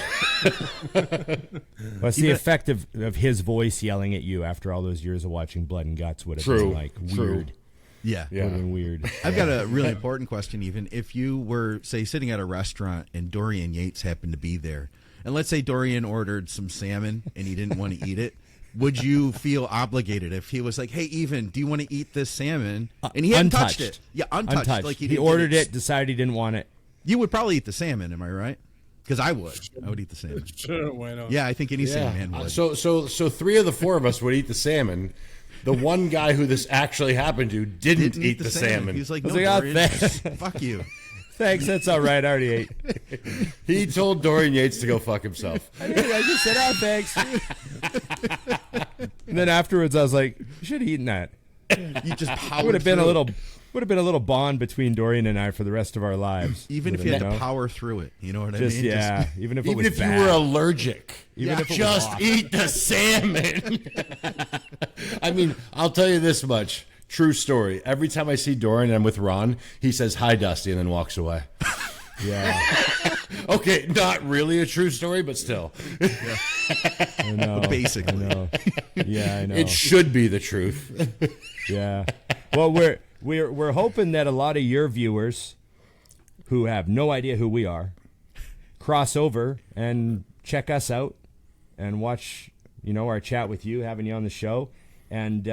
it's the effect of his voice yelling at you after all those years of watching Blood and Guts would have been like weird. Yeah. Would have been weird. I've got a really important question. Even if you were, say, sitting at a restaurant and Dorian Yates happened to be there, and let's say Dorian ordered some salmon and he didn't want to eat it, would you feel obligated if he was like, hey, Even, do you want to eat this salmon? And he hadn't touched it. Yeah, untouched. Like he ordered it, decided he didn't want it. You would probably eat the salmon, am I right? Because I would. I would eat the salmon. Sure, why not? Yeah, I think any salmon man would. So 3 of the 4 of us would eat the salmon. The one guy who this actually happened to didn't eat the salmon. He was like, no, like, Dorian, fuck you. Thanks, that's all right. I already ate. He told Dorian Yates to go fuck himself. I just said, oh, thanks. And then afterwards, I was like, you should have eaten that. You just powered Would have been through. a little bond between Dorian and I for the rest of our lives. Even if you had to power through it, you know what I mean? Yeah, even if it Even was if bad. you were allergic, Even if it was just off. eat the salmon. I mean, I'll tell you this much. True story. Every time I see Dorian and I'm with Ron, he says, hi, Dusty, and then walks away. Yeah. Okay, not really a true story, but still. I know. Basically. I know. Yeah, I know. It should be the truth. Yeah. Well, we're hoping that a lot of your viewers who have no idea who we are cross over and check us out and watch, our chat with you, having you on the show. And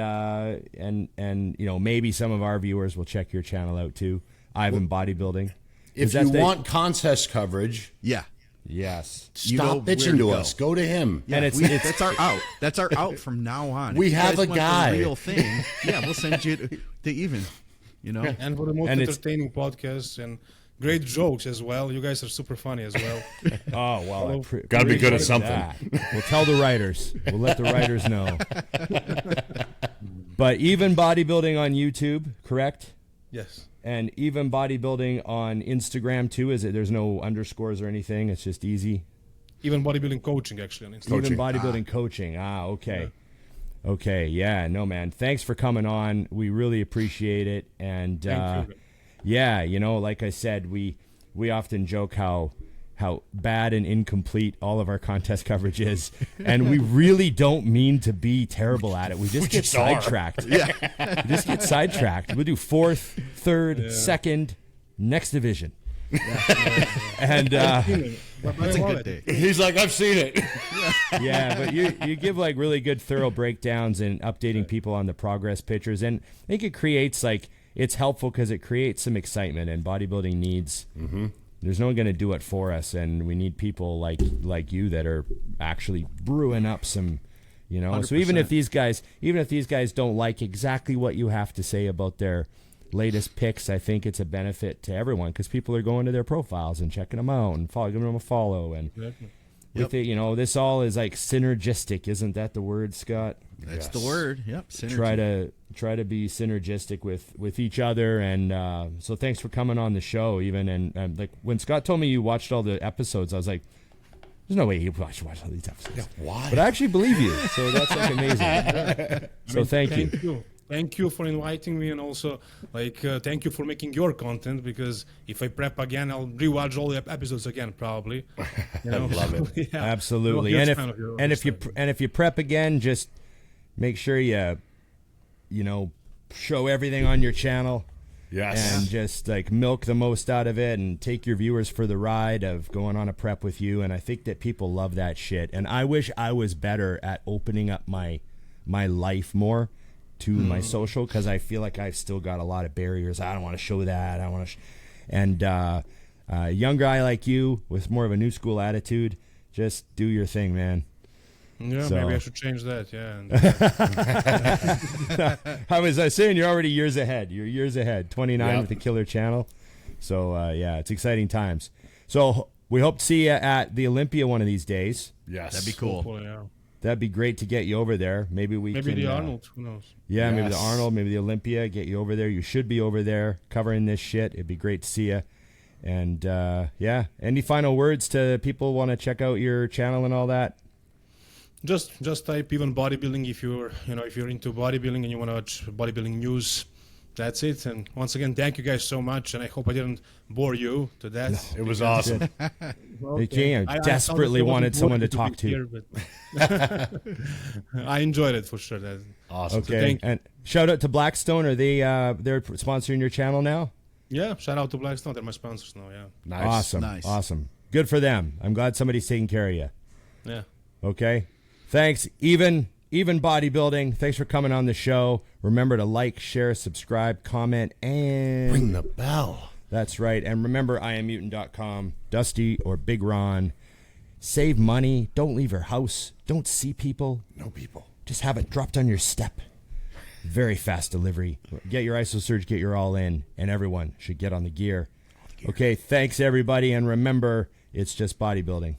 maybe some of our viewers will check your channel out too. Ivan Bodybuilding. If you want contest coverage, Yeah. Yes. stop bitching to us. Go to him. Yeah, And that's our out. That's our out from now on. We If you have guys a want guy. The real thing. Yeah, we'll send you to Even. And for the most And it's- entertaining podcasts and great jokes as well. You guys are super funny as well. Oh, well. Gotta be good at appreciate something. that. We'll tell the writers. We'll let the writers know. But Even Bodybuilding on YouTube, correct? Yes. And Even Bodybuilding on Instagram too. Is it? There's no underscores or anything. It's just easy. Even bodybuilding coaching actually on Instagram. Even Bodybuilding coaching. Okay. Yeah. Okay. Yeah. No, man. Thanks for coming on. We really appreciate it. And Thank you. yeah, like I said, we often joke how bad and incomplete all of our contest coverage is, and we really don't mean to be terrible at it. We just get sidetracked. Yeah. We just get sidetracked. We'll do 4th, 3rd, 2nd, next division. And That's It's a good day. He's like, I've seen it. yeah, but you give like really good thorough breakdowns and updating people on the progress pictures, and I think it creates it's helpful because it creates some excitement, and bodybuilding needs. Mm-hmm. There's no one going to do it for us, and we need people like you that are actually brewing up some, 100%. So even if these guys don't like exactly what you have to say about their latest picks, I think it's a benefit to everyone because people are going to their profiles and checking them out and giving them a follow, and with it, this all is like synergistic, isn't that the word, Scott? That's the word. Yep. Synergy. Try to be synergistic with each other, and so thanks for coming on the show. Even and like when Scott told me you watched all the episodes, I was like, "There's no way you watched all these episodes." Yeah, why? But I actually believe you, so that's amazing. So thank you. Thank you for inviting me, and also thank you for making your content, because if I prep again, I'll rewatch all the episodes again probably. I love it. Yeah. Absolutely. I'm a And huge fan of your if you prep again, just make sure you show everything on your channel. Yes. And just milk the most out of it and take your viewers for the ride of going on a prep with you. And I think that people love that shit. And I wish I was better at opening up my life more to my social, because I feel like I've still got a lot of barriers. I don't want to show that. I want to, and A young guy like you with more of a new school attitude, just do your thing, man. Yeah, So- maybe I should change that. Yeah. And, How was I saying? You're already years ahead. You're years ahead. 29 Yep. with the killer channel. So, yeah, it's exciting times. So we hope to see you at the Olympia one of these days. Yes. That'd be cool. hopefully, yeah. That'd be great to get you over there. Maybe we Maybe can, the Arnold. Who knows? Yeah, maybe the Yes. Arnold, maybe the Olympia, get you over there. You should be over there covering this shit. It'd be great to see you. And, yeah, any final words to people want to check out your channel and all that? Just type even bodybuilding if you're into bodybuilding and you want to watch bodybuilding news. That's it. And once again, thank you guys so much. And I hope I didn't bore you to death. It was awesome. Okay. I desperately sounded wanted someone to boring talk to. here, but I enjoyed it for sure. Awesome. Okay. thank you. And shout out to Blackstone. Are they're sponsoring your channel now? Yeah, shout out to Blackstone. They're my sponsors now. Yeah. Nice. Awesome. Nice. Awesome. Good for them. I'm glad somebody's taking care of you. Yeah. Okay. Thanks. Even bodybuilding. Thanks for coming on the show. Remember to like, share, subscribe, comment, and Ring the bell. that's right. And remember, IamMutant.com, Dusty or Big Ron. Save money. Don't leave your house. Don't see people. No people. Just have it dropped on your step. Very fast delivery. Get your IsoSurge, get your all in, and everyone should get on the gear. Okay, thanks everybody, and remember, it's just bodybuilding.